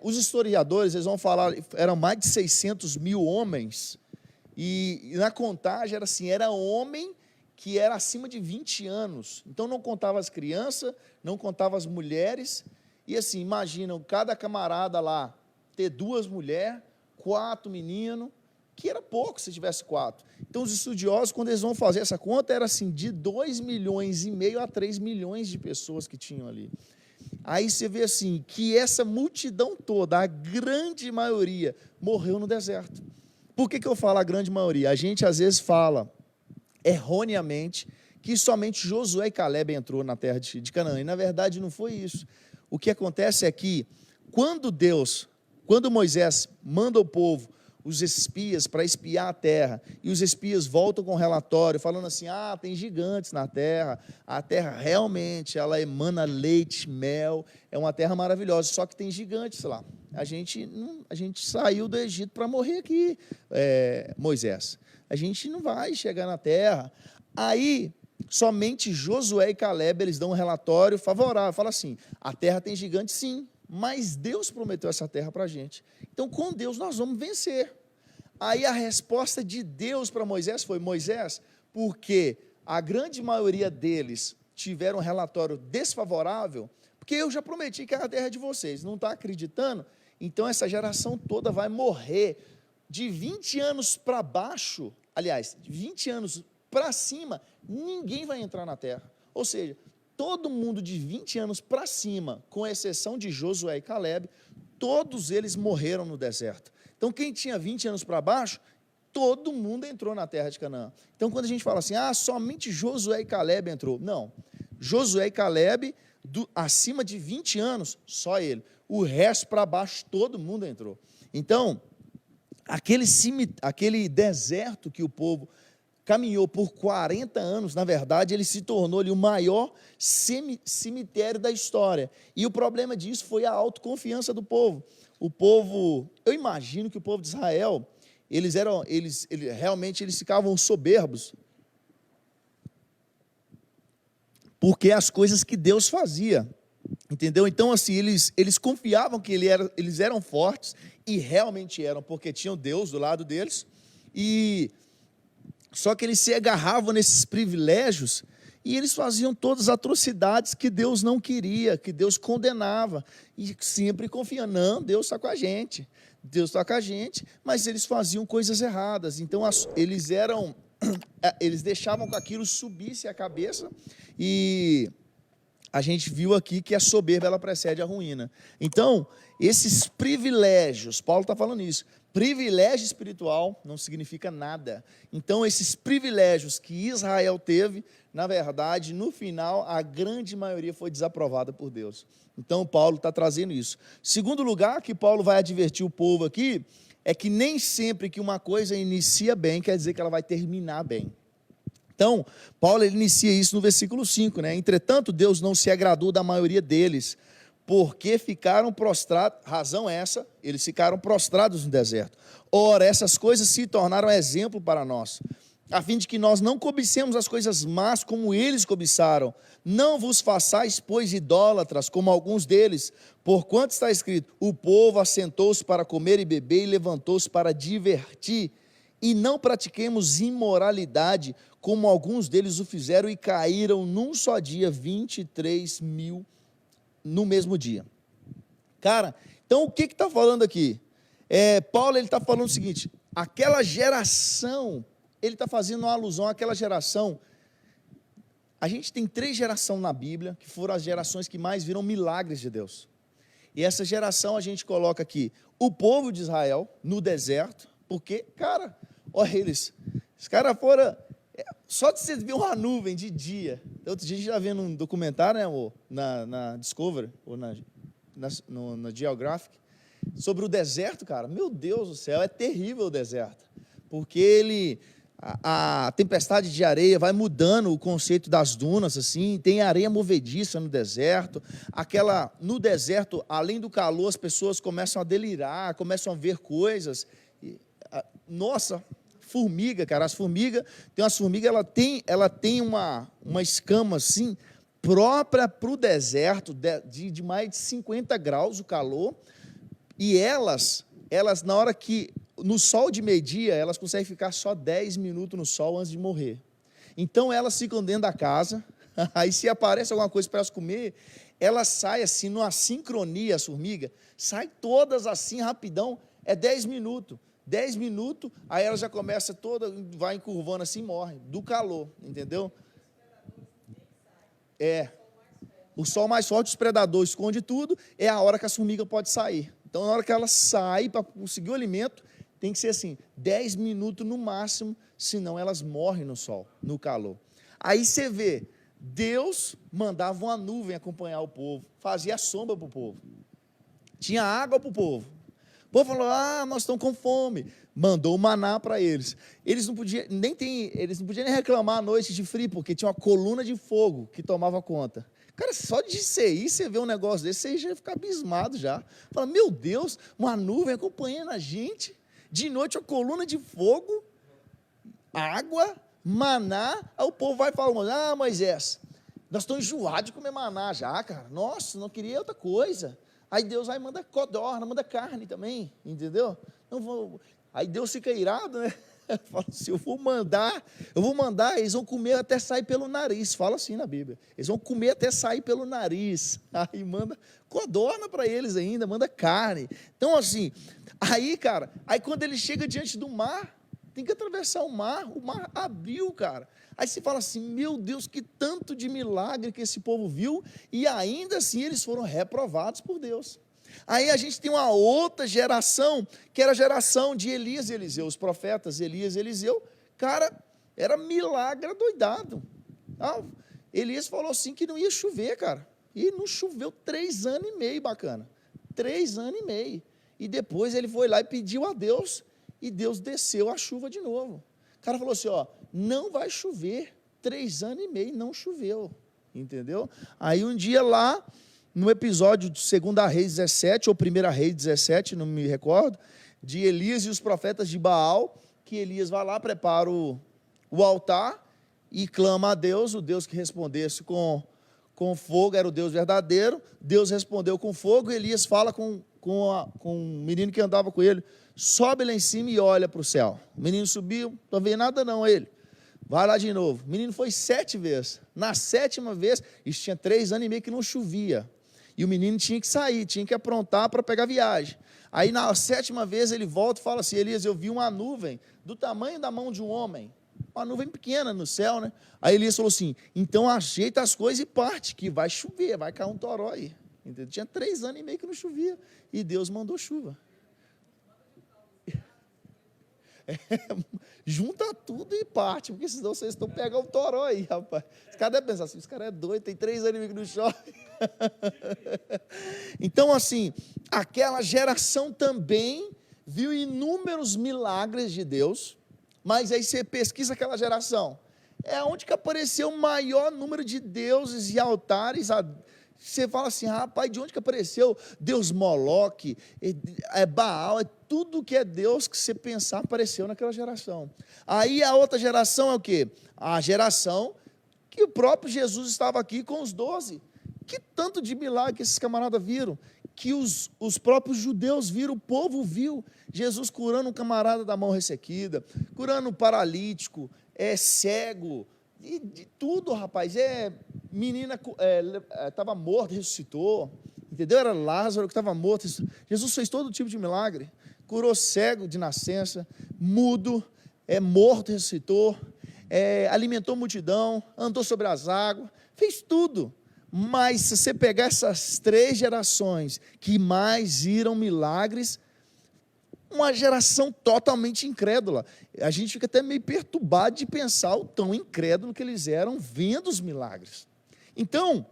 os historiadores, eles vão falar, eram mais de 600 mil homens, e na contagem era assim, era homem que era acima de 20 anos, então não contava as crianças, não contava as mulheres, e assim, imaginam, cada camarada lá, ter 2 mulheres, 4 meninos, que era pouco se tivesse 4. Então os estudiosos, quando eles vão fazer essa conta, era assim, de 2,5 milhões a 3 milhões de pessoas que tinham ali. Aí você vê assim, que essa multidão toda, a grande maioria, morreu no deserto. Por que eu falo a grande maioria? A gente às vezes fala, erroneamente, que somente Josué e Caleb entrou na terra de Canaã, e na verdade não foi isso. O que acontece é que, quando Moisés manda o povo, os espias, para espiar a terra, e os espias voltam com um relatório, falando assim, tem gigantes na terra, a terra realmente, ela emana leite, mel, é uma terra maravilhosa, só que tem gigantes lá, a gente saiu do Egito para morrer aqui, Moisés, a gente não vai chegar na terra. Aí, somente Josué e Caleb, eles dão um relatório favorável, fala assim, a terra tem gigantes sim, mas Deus prometeu essa terra para a gente, então com Deus nós vamos vencer. Aí a resposta de Deus para Moisés foi, Moisés, porque a grande maioria deles tiveram um relatório desfavorável, porque eu já prometi que a terra é de vocês, não está acreditando? Então essa geração toda vai morrer. De 20 anos para baixo, aliás, de 20 anos para cima, ninguém vai entrar na terra, ou seja, todo mundo de 20 anos para cima, com exceção de Josué e Caleb, todos eles morreram no deserto. Então, quem tinha 20 anos para baixo, todo mundo entrou na terra de Canaã. Então, quando a gente fala assim, somente Josué e Caleb entrou. Não, Josué e Caleb, acima de 20 anos, só ele. O resto para baixo, todo mundo entrou. Então, aquele deserto que o povo caminhou por 40 anos, na verdade, ele se tornou ali o maior cemitério da história. E o problema disso foi a autoconfiança do povo. Eu imagino que o povo de Israel, realmente eles ficavam soberbos, porque as coisas que Deus fazia, entendeu? Então, assim, eles confiavam que eles eram fortes, e realmente eram, porque tinham Deus do lado deles, só que eles se agarravam nesses privilégios, e eles faziam todas as atrocidades que Deus não queria, que Deus condenava, e sempre confiando, não, Deus está com a gente, Deus está com a gente, mas eles faziam coisas erradas, então eles deixavam que aquilo subisse a cabeça, e a gente viu aqui que a soberba ela precede a ruína. Então, esses privilégios, Paulo está falando isso, privilégio espiritual não significa nada. Então, esses privilégios que Israel teve, na verdade, no final, a grande maioria foi desaprovada por Deus. Então, Paulo está trazendo isso. Segundo lugar, que Paulo vai advertir o povo aqui, é que nem sempre que uma coisa inicia bem, quer dizer que ela vai terminar bem. Então, Paulo ele inicia isso no versículo 5, né? Entretanto, Deus não se agradou da maioria deles, porque ficaram prostrados, razão essa, eles ficaram prostrados no deserto. Ora, essas coisas se tornaram exemplo para nós, a fim de que nós não cobicemos as coisas más como eles cobiçaram. Não vos façais, pois, idólatras, como alguns deles, porquanto está escrito, o povo assentou-se para comer e beber e levantou-se para divertir, e não pratiquemos imoralidade, como alguns deles o fizeram, e caíram num só dia 23 mil no mesmo dia. Cara, então o que está falando aqui? Paulo está falando o seguinte, aquela geração, ele está fazendo uma alusão àquela geração. A gente tem 3 gerações na Bíblia, que foram as gerações que mais viram milagres de Deus, e essa geração a gente coloca aqui, o povo de Israel, no deserto, porque, cara, olha os caras foram, só de você ver uma nuvem de dia, outro dia a gente está vendo um documentário, né, amor, na Discovery, ou na Geographic, sobre o deserto, cara, meu Deus do céu, é terrível o deserto, porque a tempestade de areia vai mudando o conceito das dunas, assim, tem areia movediça no deserto, no deserto, além do calor, as pessoas começam a delirar, começam a ver coisas, nossa, formiga, cara, tem umas formigas, ela tem uma escama assim, própria para o deserto, de mais de 50 graus o calor, e elas na hora que, no sol de meio-dia, elas conseguem ficar só 10 minutos no sol antes de morrer, então elas ficam dentro da casa, aí se aparece alguma coisa para elas comer, elas saem assim, numa sincronia, as formigas, saem todas assim, rapidão, 10 minutos, aí ela já começa toda, vai encurvando assim e morre, do calor, entendeu? O sol mais forte, os predadores esconde tudo, é a hora que a formiga pode sair. Então, na hora que ela sai para conseguir o alimento, tem que ser assim, 10 minutos no máximo, senão elas morrem no sol, no calor. Aí você vê, Deus mandava uma nuvem acompanhar o povo, fazia sombra para o povo, tinha água para o povo. O povo falou, nós estamos com fome, mandou o maná para eles. Eles não podiam nem reclamar à noite de frio, porque tinha uma coluna de fogo que tomava conta. Cara, só de ser aí, você vê um negócio desse, você já fica abismado já. Fala, meu Deus, uma nuvem acompanhando a gente, de noite uma coluna de fogo, água, maná, aí o povo vai falar, Moisés, nós estamos enjoados de comer maná já, cara, nossa, não queria outra coisa. Aí Deus vai manda codorna, manda carne também, entendeu? Aí Deus fica irado, né? Fala assim, eu vou mandar, eles vão comer até sair pelo nariz, fala assim na Bíblia, eles vão comer até sair pelo nariz, aí manda codorna para eles ainda, manda carne, então assim, aí cara, aí quando ele chega diante do mar, tem que atravessar o mar abriu, cara, aí você fala assim, meu Deus, que tanto de milagre que esse povo viu, e ainda assim eles foram reprovados por Deus. Aí a gente tem uma outra geração, que era a geração de Elias e Eliseu, os profetas Elias e Eliseu, cara, era milagre doidado. Elias falou assim que não ia chover, cara, e não choveu 3 anos e meio, bacana, 3 anos e meio, e depois ele foi lá e pediu a Deus, e Deus desceu a chuva de novo. O cara falou assim, não vai chover, 3 anos e meio não choveu, entendeu? Aí um dia lá, no episódio de 2 Reis 17, ou 1 Reis 17, não me recordo, de Elias e os profetas de Baal, que Elias vai lá, prepara o altar, e clama a Deus, o Deus que respondesse com fogo, era o Deus verdadeiro, Deus respondeu com fogo, e Elias fala com o menino que andava com ele, sobe lá em cima e olha para o céu. O menino subiu, não vê nada não, ele, vai lá de novo. O menino foi 7 vezes. Na 7ª vez, isso tinha 3 anos e meio que não chovia. E o menino tinha que sair, tinha que aprontar para pegar viagem. Aí na 7ª vez ele volta e fala assim: Elias, eu vi uma nuvem do tamanho da mão de um homem. Uma nuvem pequena no céu, né? Aí Elias falou assim: então ajeita as coisas e parte, que vai chover, vai cair um toró aí. Entendeu? Tinha 3 anos e meio que não chovia. E Deus mandou chuva. Junta tudo e parte, porque senão vocês estão pegando o toró aí, rapaz. Os caras devem pensar assim: esse cara é doido, tem 3 anos e meio que não chove. Então, assim, aquela geração também viu inúmeros milagres de Deus, mas aí você pesquisa aquela geração, é onde que apareceu o maior número de deuses e altares. Você fala assim: rapaz, de onde que apareceu Deus Moloque, Baal, tudo que é Deus que você pensar apareceu naquela geração. Aí a outra geração é o quê? A geração que o próprio Jesus estava aqui com os 12. Que tanto de milagre que esses camaradas viram, que os próprios judeus viram, o povo viu, Jesus curando um camarada da mão ressequida, curando um paralítico, cego, de tudo, rapaz. Menina estava morta, ressuscitou, entendeu? Era Lázaro que estava morto. Jesus fez todo tipo de milagre, curou cego de nascença, mudo, morto, ressuscitou, alimentou multidão, andou sobre as águas, fez tudo. Mas se você pegar essas 3 gerações que mais viram milagres, uma geração totalmente incrédula. A gente fica até meio perturbado de pensar o tão incrédulo que eles eram vendo os milagres. Então,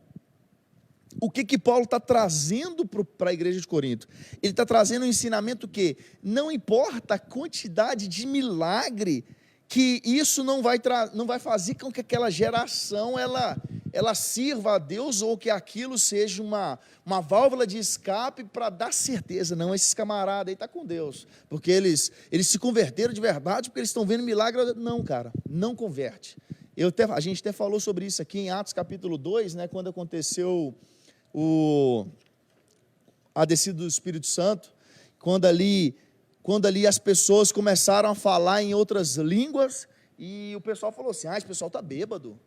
o que Paulo está trazendo para a igreja de Corinto? Ele está trazendo um ensinamento que não importa a quantidade de milagre, que isso não vai fazer com que aquela geração ela sirva a Deus, ou que aquilo seja uma válvula de escape para dar certeza. Não, esses camaradas aí estão com Deus, porque eles se converteram de verdade, porque eles estão vendo milagre. Não, cara, não converte. A gente até falou sobre isso aqui em Atos capítulo 2, né, quando aconteceu a descida do Espírito Santo, quando ali as pessoas começaram a falar em outras línguas, e o pessoal falou assim: esse pessoal está bêbado.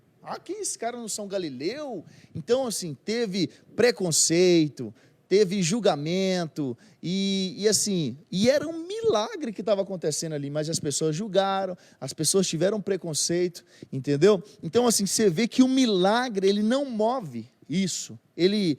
Que esses caras não são galileu? Então, assim, teve preconceito, teve julgamento, e era um milagre que estava acontecendo ali, mas as pessoas julgaram, as pessoas tiveram preconceito, entendeu? Então, assim, você vê que o milagre, ele não move isso. Ele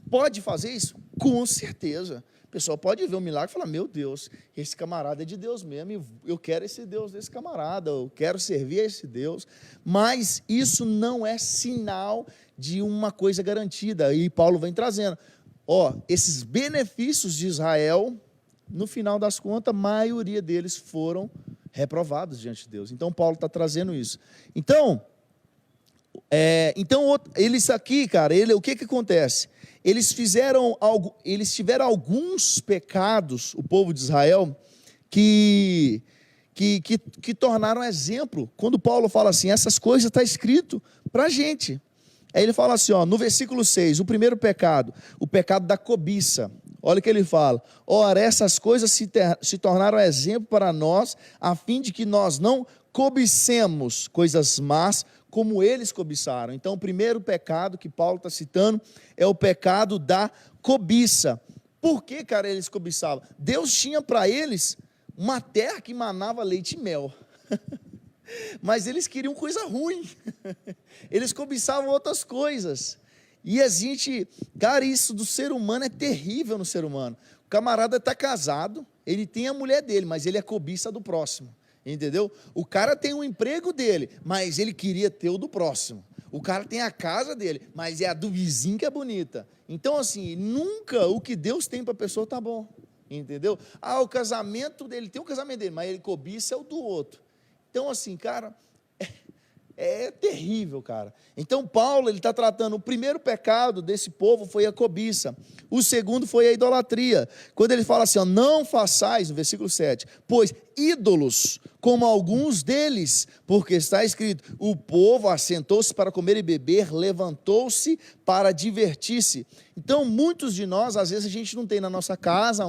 pode fazer isso? Com certeza. O pessoal pode ver um milagre e falar: meu Deus, esse camarada é de Deus mesmo, eu quero esse Deus desse camarada, eu quero servir a esse Deus. Mas isso não é sinal de uma coisa garantida. E Paulo vem trazendo, esses benefícios de Israel, no final das contas, a maioria deles foram reprovados diante de Deus. Então Paulo está trazendo isso. Então eles aqui, cara, o que acontece? Eles tiveram alguns pecados, o povo de Israel, que tornaram exemplo. Quando Paulo fala assim, essas coisas estão escrito para a gente. Aí ele fala assim, no versículo 6, o primeiro pecado, o pecado da cobiça. Olha o que ele fala: ora, essas coisas se tornaram exemplo para nós, a fim de que nós não cobicemos coisas más, como eles cobiçaram. Então, o primeiro pecado que Paulo está citando é o pecado da cobiça. Por que, cara, eles cobiçavam? Deus tinha para eles uma terra que manava leite e mel. Mas eles queriam coisa ruim. Eles cobiçavam outras coisas. E a gente, cara, isso do ser humano é terrível no ser humano. O camarada está casado, ele tem a mulher dele, mas ele é cobiça do próximo. Entendeu? O cara tem um emprego dele, mas ele queria ter o do próximo. O cara tem a casa dele, mas é a do vizinho que é bonita. Então, assim, nunca o que Deus tem para a pessoa está bom. Entendeu? O casamento dele, tem o casamento dele, mas ele cobiça é o do outro. Então, assim, cara, É terrível, cara. Então Paulo, ele está tratando, o primeiro pecado desse povo foi a cobiça, o segundo foi a idolatria, quando ele fala assim, ó, não façais, no versículo 7, pois ídolos, como alguns deles, porque está escrito, o povo assentou-se para comer e beber, levantou-se para divertir-se. Então muitos de nós, às vezes a gente não tem na nossa casa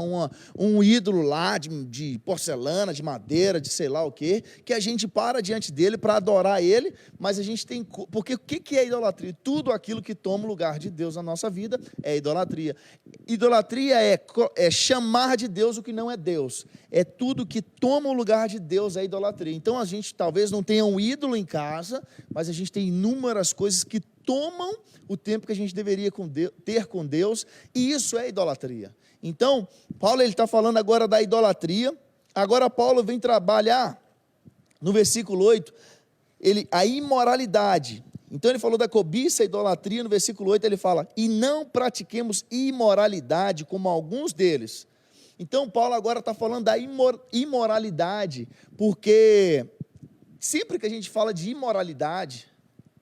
um ídolo lá de porcelana, de madeira, de sei lá o que a gente para diante dele para adorar ele, mas a gente tem, porque o que é idolatria? Tudo aquilo que toma o lugar de Deus na nossa vida é idolatria. Idolatria é chamar de Deus o que não é Deus, é tudo que toma o lugar de Deus, é idolatria. Então a gente talvez não tenha um ídolo em casa, mas a gente tem inúmeras coisas que tomam o tempo que a gente deveria ter com Deus, e isso é idolatria. Então, Paulo está falando agora da idolatria. Agora Paulo vem trabalhar no versículo 8, a imoralidade. Então ele falou da cobiça, idolatria, no versículo 8 ele fala, e não pratiquemos imoralidade como alguns deles. Então Paulo agora está falando da imoralidade, porque sempre que a gente fala de imoralidade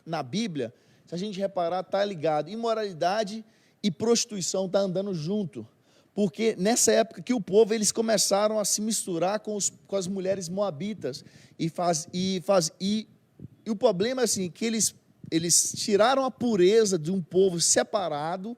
na Bíblia, se a gente reparar, está ligado, imoralidade e prostituição está andando junto, porque nessa época que o povo, eles começaram a se misturar com as mulheres moabitas, e o problema é assim, que eles tiraram a pureza de um povo separado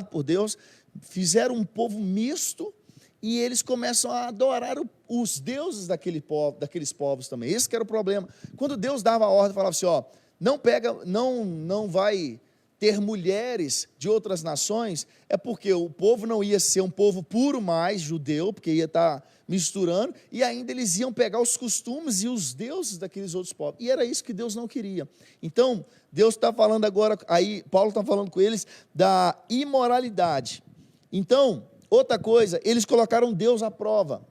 por Deus, fizeram um povo misto, e eles começam a adorar os deuses daqueles povos também. Esse que era o problema. Quando Deus dava a ordem, falava assim, ó, não vai ter mulheres de outras nações, é porque o povo não ia ser um povo puro mais, judeu, porque ia estar misturando, e ainda eles iam pegar os costumes e os deuses daqueles outros povos, e era isso que Deus não queria. Então, Deus está falando agora, aí Paulo está falando com eles da imoralidade. Então, outra coisa, eles colocaram Deus à prova.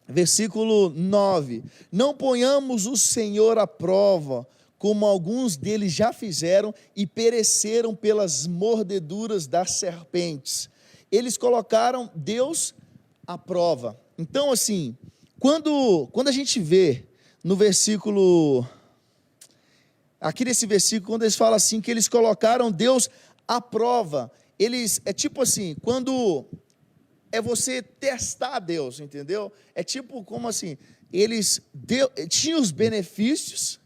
Versículo 9, não ponhamos o Senhor à prova, como alguns deles já fizeram e pereceram pelas mordeduras das serpentes. Eles colocaram Deus à prova. Então, assim, quando a gente vê no versículo, aqui nesse versículo, quando eles falam assim, que eles colocaram Deus à prova, é tipo assim, quando é você testar Deus, entendeu? É tipo como assim, tinham os benefícios,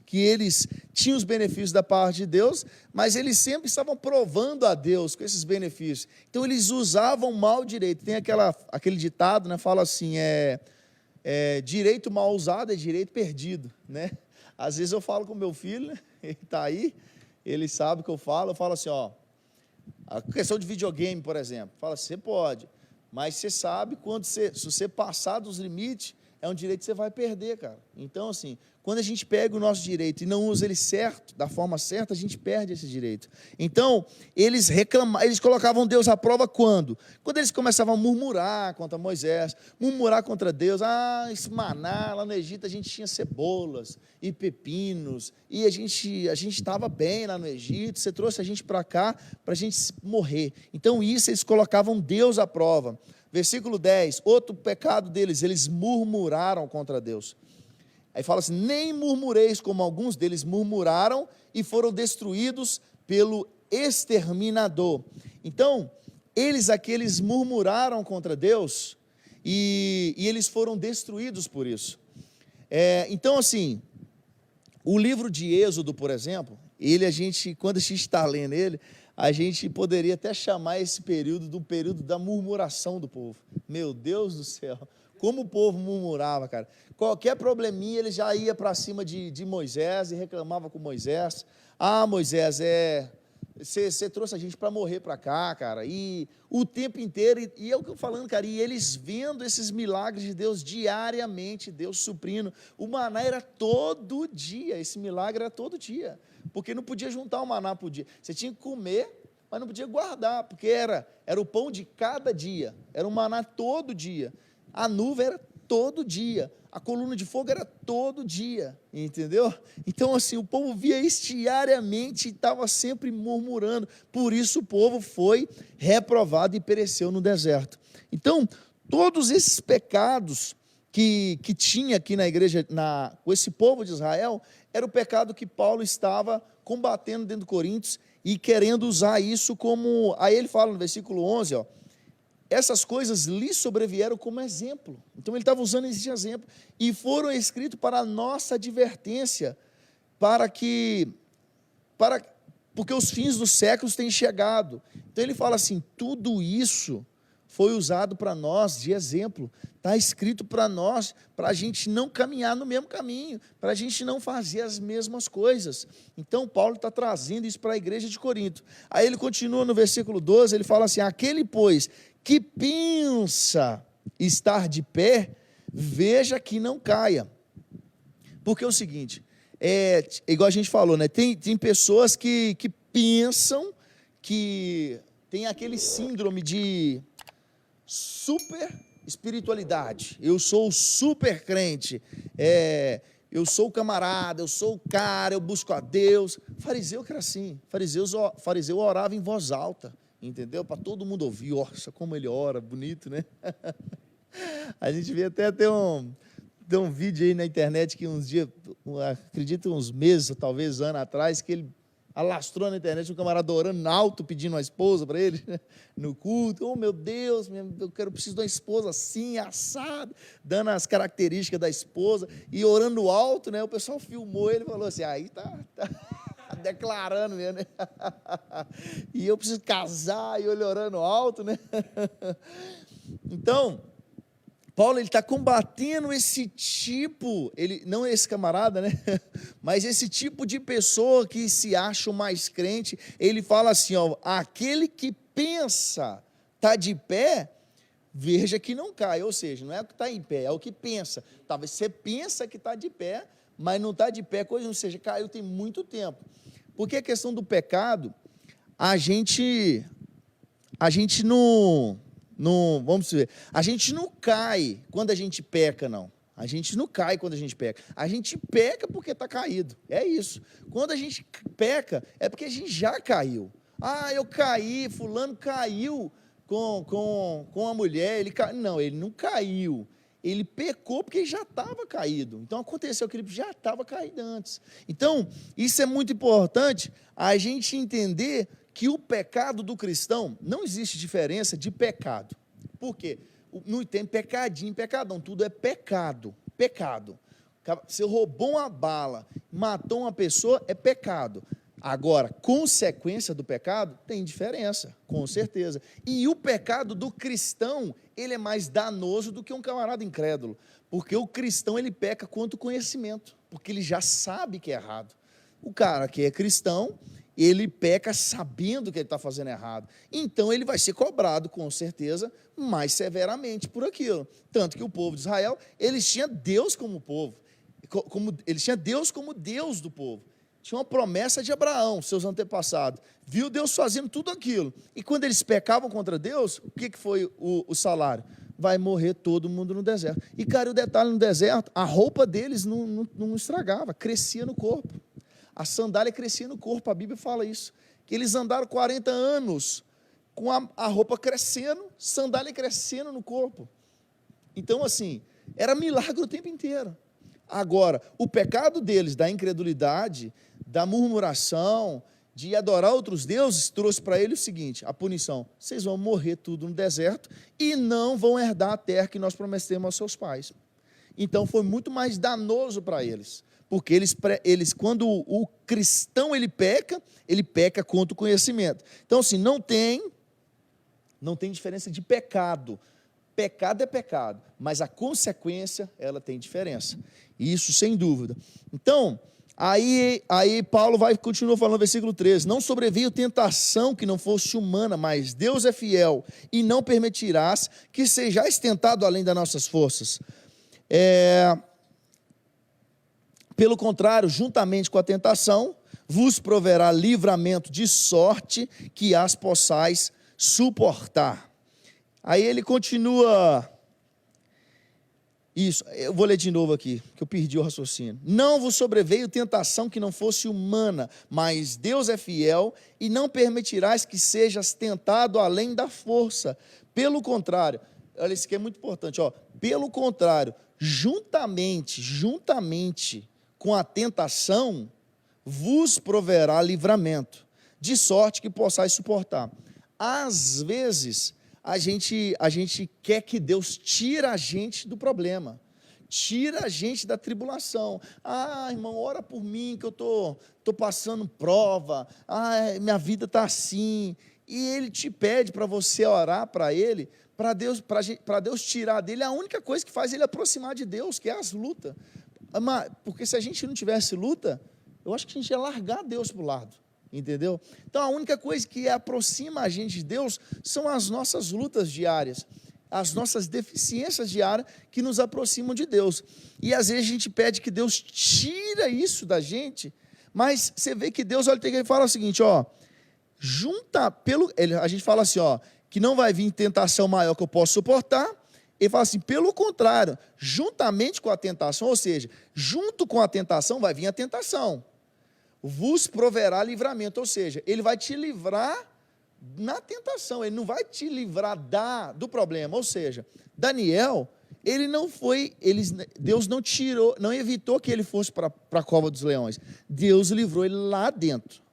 da parte de Deus, mas eles sempre estavam provando a Deus com esses benefícios. Então eles usavam mal direito. Tem aquele ditado, né, fala assim, direito mal usado é direito perdido, né? Às vezes eu falo com meu filho, né, ele está aí, ele sabe o que eu falo assim, ó, a questão de videogame, por exemplo, fala assim, você pode, mas você sabe se você passar dos limites, é um direito que você vai perder, cara. Então, assim, quando a gente pega o nosso direito e não usa ele certo, da forma certa, a gente perde esse direito. Então, eles colocavam Deus à prova quando? Quando eles começavam a murmurar contra Moisés, murmurar contra Deus, esse maná, lá no Egito a gente tinha cebolas e pepinos, e a gente estava bem lá no Egito, você trouxe a gente para cá, para a gente morrer. Então, isso eles colocavam Deus à prova. Versículo 10, outro pecado deles, eles murmuraram contra Deus. Aí fala assim, nem murmureis como alguns deles murmuraram e foram destruídos pelo exterminador. Então, eles murmuraram contra Deus e eles foram destruídos por isso. Então, assim, o livro de Êxodo, por exemplo, quando a gente está lendo ele, a gente poderia até chamar esse período do período da murmuração do povo. Meu Deus do céu, como o povo murmurava, cara. Qualquer probleminha, ele já ia para cima de Moisés e reclamava com Moisés. Moisés, você trouxe a gente para morrer para cá, cara. E o tempo inteiro, e é o que eu falando, cara, e eles vendo esses milagres de Deus diariamente, Deus suprindo. O maná era todo dia, esse milagre era todo dia. Porque não podia juntar o maná por dia. Você tinha que comer, mas não podia guardar, porque era o pão de cada dia, era o maná todo dia. A nuvem era todo dia, a coluna de fogo era todo dia, entendeu? Então, assim, o povo via isso diariamente e estava sempre murmurando. Por isso o povo foi reprovado e pereceu no deserto. Então, todos esses pecados que tinha aqui na igreja, com esse povo de Israel, era o pecado que Paulo estava combatendo dentro de Coríntios e querendo usar isso como... Aí ele fala no versículo 11, ó, essas coisas lhe sobrevieram como exemplo. Então ele estava usando esse exemplo. E foram escritos para a nossa advertência, porque os fins dos séculos têm chegado. Então ele fala assim, tudo isso foi usado para nós de exemplo, está escrito para nós, para a gente não caminhar no mesmo caminho, para a gente não fazer as mesmas coisas. Então Paulo está trazendo isso para a igreja de Corinto. Aí ele continua no versículo 12, ele fala assim, aquele pois que pensa estar de pé, veja que não caia. Porque é o seguinte, igual a gente falou, né? Tem pessoas que pensam que tem aquele síndrome de super espiritualidade. Eu sou o super crente, eu sou o camarada, eu sou o cara, eu busco a Deus. Fariseu que era assim, fariseu orava em voz alta, entendeu? Para todo mundo ouvir. Nossa, como ele ora, bonito, né? A gente vê até tem um vídeo aí na internet que uns dias, acredito uns meses, talvez anos atrás, que ele alastrou na internet um camarada orando alto, pedindo uma esposa para ele, né, no culto. Oh, meu Deus, preciso de uma esposa assim, assado, dando as características da esposa, e orando alto, né? O pessoal filmou ele e falou assim, aí tá declarando mesmo, né? E eu preciso casar, e ele orando alto, né? Então, Paulo está combatendo esse tipo, não esse camarada, né? Mas esse tipo de pessoa que se acha o mais crente. Ele fala assim, ó, aquele que pensa está de pé, veja que não cai. Ou seja, não é o que está em pé, é o que pensa. Talvez você pensa que está de pé, mas não está de pé, coisa, ou seja, caiu tem muito tempo. Porque a questão do pecado, a gente não, vamos ver, a gente não cai quando a gente peca, não. A gente não cai quando a gente peca. A gente peca porque está caído. É isso. Quando a gente peca, é porque a gente já caiu. Ah, eu caí, fulano caiu com a mulher. Não, ele não caiu. Ele pecou porque já estava caído. Então aconteceu que ele já estava caído antes. Então, isso é muito importante, a gente entender que o pecado do cristão, não existe diferença de pecado. Por quê? Não tem pecadinho, pecadão, tudo é pecado. Você roubou uma bala, matou uma pessoa, é pecado. Agora, consequência do pecado, tem diferença, com certeza. E o pecado do cristão, ele é mais danoso do que um camarada incrédulo. Porque o cristão, ele peca contra o conhecimento, porque ele já sabe que é errado. O cara que é cristão, ele peca sabendo que ele está fazendo errado. Então, ele vai ser cobrado, com certeza, mais severamente por aquilo. Tanto que o povo de Israel, eles tinham Deus como povo. Eles tinham Deus como Deus do povo. Tinha uma promessa de Abraão, seus antepassados. Viu Deus fazendo tudo aquilo. E quando eles pecavam contra Deus, o que foi o salário? Vai morrer todo mundo no deserto. E, cara, o detalhe no deserto, a roupa deles não estragava, crescia no corpo. A sandália crescia no corpo, a Bíblia fala isso. Que eles andaram 40 anos com a roupa crescendo, sandália crescendo no corpo. Então, assim, era milagre o tempo inteiro. Agora, o pecado deles, da incredulidade, da murmuração, de adorar outros deuses, trouxe para eles o seguinte, a punição: vocês vão morrer tudo no deserto e não vão herdar a terra que nós prometemos aos seus pais. Então, foi muito mais danoso para eles. Porque quando o cristão ele peca contra o conhecimento. Então, assim, não tem diferença de pecado. Pecado é pecado, mas a consequência, ela tem diferença. Isso, sem dúvida. Então, aí Paulo continua falando no versículo 13, não sobreveio tentação que não fosse humana, mas Deus é fiel, e não permitirás que sejais tentado além das nossas forças. Pelo contrário, juntamente com a tentação, vos proverá livramento de sorte que as possais suportar. Aí ele continua, isso, eu vou ler de novo aqui, que eu perdi o raciocínio. Não vos sobreveio tentação que não fosse humana, mas Deus é fiel e não permitirás que sejas tentado além da força. Pelo contrário, olha, isso aqui é muito importante, ó. Pelo contrário, juntamente com a tentação, vos proverá livramento, de sorte que possais suportar. Às vezes, a gente quer que Deus tire a gente do problema, tira a gente da tribulação. Ah, irmão, ora por mim que eu tô passando prova. Ah, minha vida está assim. E Ele te pede para você orar para Ele, para Deus tirar dele a única coisa que faz Ele aproximar de Deus, que é as lutas. Porque se a gente não tivesse luta, eu acho que a gente ia largar Deus para o lado. Entendeu? Então a única coisa que aproxima a gente de Deus são as nossas lutas diárias, as nossas deficiências diárias que nos aproximam de Deus. E às vezes a gente pede que Deus tira isso da gente, mas você vê que Deus, olha, ele fala o seguinte, ó, a gente fala assim, ó, que não vai vir tentação maior que eu possa suportar. Ele fala assim, pelo contrário, juntamente com a tentação, ou seja, junto com a tentação vai vir a tentação. Vos proverá livramento, ou seja, Ele vai te livrar na tentação, Ele não vai te livrar do problema, ou seja, Daniel, Deus não tirou, não evitou que ele fosse para a cova dos leões, Deus livrou ele lá dentro.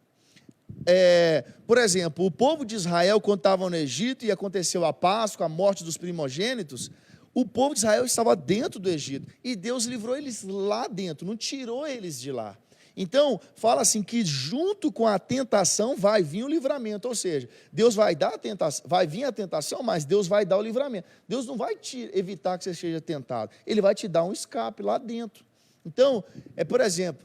Por exemplo, o povo de Israel, quando estava no Egito e aconteceu a Páscoa, a morte dos primogênitos, o povo de Israel estava dentro do Egito, e Deus livrou eles lá dentro, não tirou eles de lá. Então, fala assim, que junto com a tentação vai vir o livramento, ou seja, Deus vai dar a tentação, vai vir a tentação, mas Deus vai dar o livramento. Deus não vai te evitar que você seja tentado, Ele vai te dar um escape lá dentro. Então, por exemplo,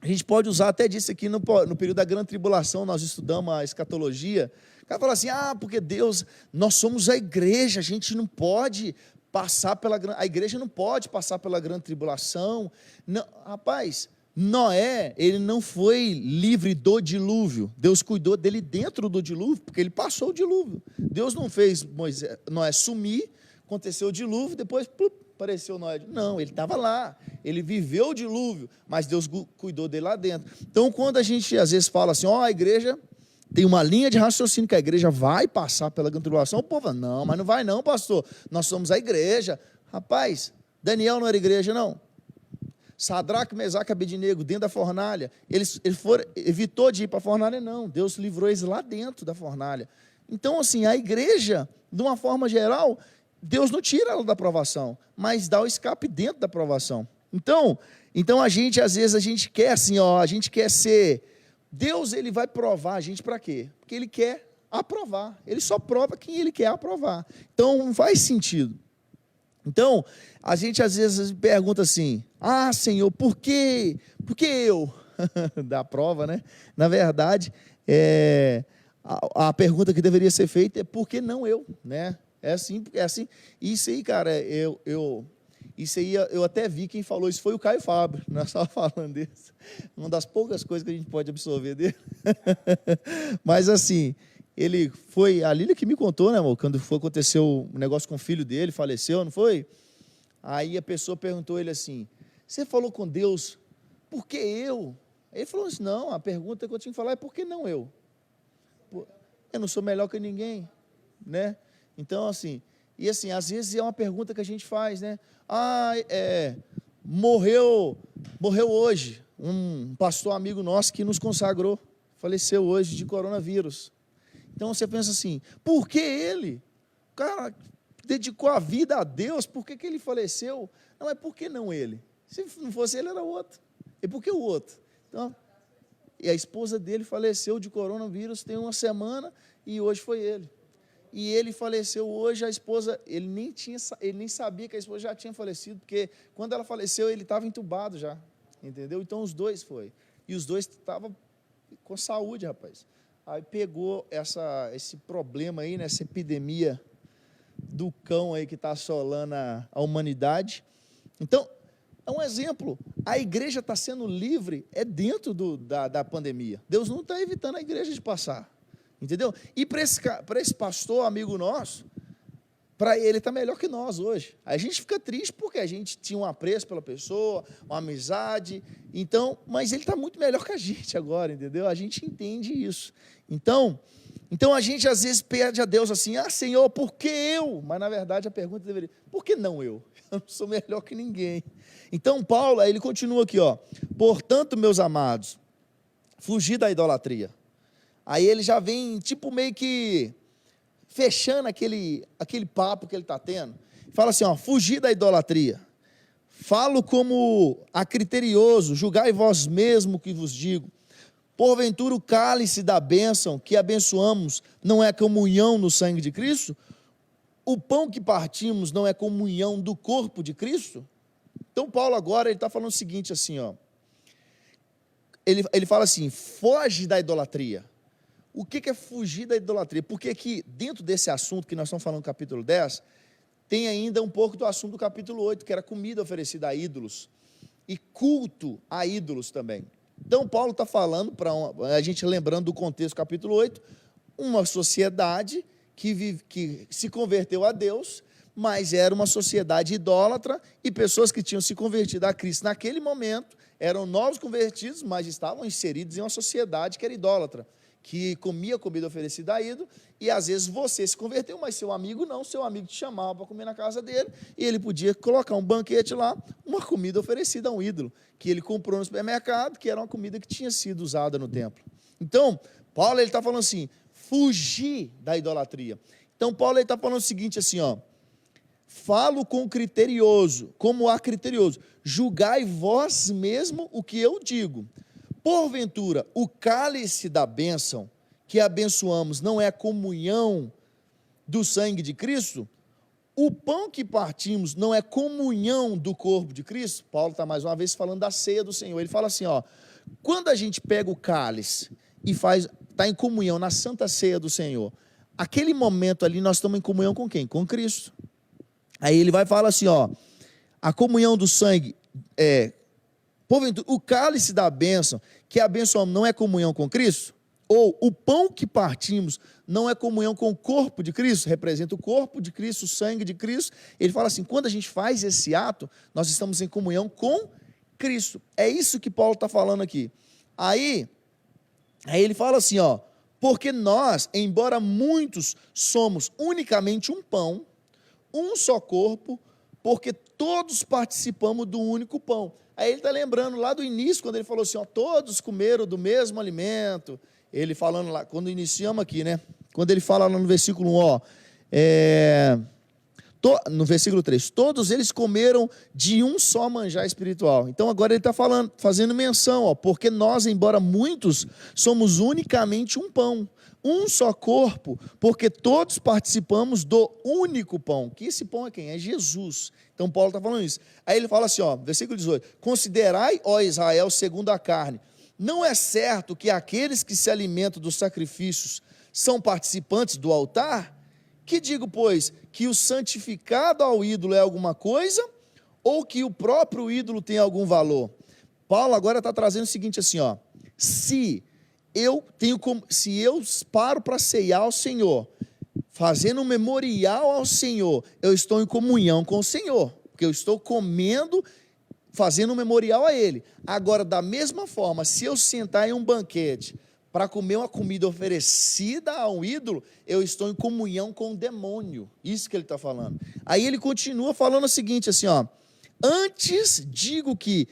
a gente pode usar até disso aqui no período da grande tribulação, nós estudamos a escatologia. O cara fala assim, porque Deus, nós somos a igreja, a gente não pode passar a igreja não pode passar pela grande tribulação. Não, rapaz, Noé, ele não foi livre do dilúvio, Deus cuidou dele dentro do dilúvio, porque ele passou o dilúvio. Deus não fez Noé sumir, aconteceu o dilúvio, depois apareceu Noé. Não, ele estava lá, ele viveu o dilúvio, mas Deus cuidou dele lá dentro. Então, quando a gente às vezes fala assim, a igreja tem uma linha de raciocínio que a igreja vai passar pela grande tribulação, o povo fala, não, mas não vai não, pastor, nós somos a igreja. Rapaz, Daniel não era igreja não. Sadraque, Mesaque e Abednego, dentro da fornalha, evitou de ir para a fornalha, não, Deus livrou eles lá dentro da fornalha. Então, assim, a igreja, de uma forma geral, Deus não tira ela da provação, mas dá o escape dentro da provação. Então a gente, às vezes, a gente quer assim, a gente quer ser, Deus, Ele vai provar a gente para quê? Porque Ele quer aprovar, Ele só prova quem Ele quer aprovar. Então, não faz sentido. Então, a gente às vezes pergunta assim, Senhor, por quê? Por que eu? Da prova, né? Na verdade, a pergunta que deveria ser feita é por que não eu, né? É assim. Isso aí, cara, isso aí eu até vi quem falou isso foi o Caio Fábio, nós estávamos falando disso. Uma das poucas coisas que a gente pode absorver dele. Mas assim, a Lília que me contou, né, amor? Quando aconteceu um negócio com o filho dele, faleceu, não foi? Aí a pessoa perguntou ele assim, você falou com Deus, por que eu? Ele falou assim, não, a pergunta que eu tinha que falar é por que não eu? Eu não sou melhor que ninguém, né? Então, assim, às vezes é uma pergunta que a gente faz, né? Morreu hoje um pastor amigo nosso que nos consagrou, faleceu hoje de coronavírus. Então você pensa assim, por que ele? O cara dedicou a vida a Deus, por que ele faleceu? Não, é por que não ele? Se não fosse ele, era outro. E por que o outro? Então, e a esposa dele faleceu de coronavírus tem uma semana e hoje foi ele. E ele faleceu hoje, a esposa, ele nem sabia que a esposa já tinha falecido, porque quando ela faleceu, ele estava entubado já, entendeu? Então os dois foi. E os dois estavam com saúde, rapaz. Aí pegou esse problema aí, né, essa epidemia do cão aí que está assolando a humanidade. Então, é um exemplo. A igreja está sendo livre, dentro da pandemia. Deus não está evitando a igreja de passar. Entendeu? E para esse pastor, amigo nosso, para ele está melhor que nós hoje. A gente fica triste porque a gente tinha um apreço pela pessoa, uma amizade, mas ele está muito melhor que a gente agora, entendeu? A gente entende isso. Então, Então a gente às vezes pede a Deus assim, Senhor, por que eu? Mas na verdade a pergunta deveria, por que não eu? Eu não sou melhor que ninguém. Então Paulo, aí ele continua aqui, portanto, meus amados, fugir da idolatria. Aí ele já vem tipo meio que fechando aquele papo que ele está tendo. Fala assim, fugir da idolatria. Falo como a criterioso, julgai vós mesmo o que vos digo. Porventura o cálice da bênção que abençoamos não é comunhão no sangue de Cristo? O pão que partimos não é comunhão do corpo de Cristo? Então Paulo agora ele está falando o seguinte assim, ele fala assim, foge da idolatria. O que é fugir da idolatria? Porque aqui, dentro desse assunto que nós estamos falando no capítulo 10, tem ainda um pouco do assunto do capítulo 8, que era comida oferecida a ídolos, e culto a ídolos também. Então, Paulo está falando, a gente lembrando do contexto do capítulo 8, uma sociedade que se converteu a Deus, mas era uma sociedade idólatra, e pessoas que tinham se convertido a Cristo naquele momento, eram novos convertidos, mas estavam inseridos em uma sociedade que era idólatra, que comia comida oferecida a ídolo, e às vezes você se converteu, mas seu amigo não, seu amigo te chamava para comer na casa dele, e ele podia colocar um banquete lá, uma comida oferecida a um ídolo, que ele comprou no supermercado, que era uma comida que tinha sido usada no templo. Então, Paulo está falando assim, fugir da idolatria. Então, Paulo está falando o seguinte assim, falo com criterioso, como há criterioso, julgai vós mesmo o que eu digo. Porventura, o cálice da bênção que abençoamos não é a comunhão do sangue de Cristo? O pão que partimos não é comunhão do corpo de Cristo? Paulo está mais uma vez falando da ceia do Senhor. Ele fala assim, quando a gente pega o cálice e está em comunhão na santa ceia do Senhor, aquele momento ali nós estamos em comunhão com quem? Com Cristo. Aí ele vai falar assim, a comunhão do sangue porventura, o cálice da bênção que abençoamos não é comunhão com Cristo? Ou o pão que partimos não é comunhão com o corpo de Cristo? Representa o corpo de Cristo, o sangue de Cristo. Ele fala assim, quando a gente faz esse ato, nós estamos em comunhão com Cristo. É isso que Paulo está falando aqui. Aí ele fala assim, porque nós, embora muitos, somos unicamente um pão, um só corpo, porque todos participamos do único pão. Aí ele está lembrando lá do início, quando ele falou assim, todos comeram do mesmo alimento. Ele falando lá, quando iniciamos aqui, né? Quando ele fala lá no versículo 1, no versículo 3, todos eles comeram de um só manjar espiritual. Então agora ele está fazendo menção, porque nós, embora muitos, somos unicamente um pão, um só corpo, porque todos participamos do único pão. Que esse pão é quem? É Jesus. Então Paulo está falando isso. Aí ele fala assim, versículo 18, considerai, ó Israel, segundo a carne, não é certo que aqueles que se alimentam dos sacrifícios são participantes do altar? Que digo, pois, que o santificado ao ídolo é alguma coisa, ou que o próprio ídolo tem algum valor? Paulo agora está trazendo o seguinte assim, se eu paro para ceiar ao Senhor, fazendo um memorial ao Senhor, eu estou em comunhão com o Senhor, porque eu estou comendo, fazendo um memorial a Ele. Agora, da mesma forma, se eu sentar em um banquete para comer uma comida oferecida a um ídolo, eu estou em comunhão com o demônio. Isso que ele está falando. Aí ele continua falando o seguinte, assim, antes digo que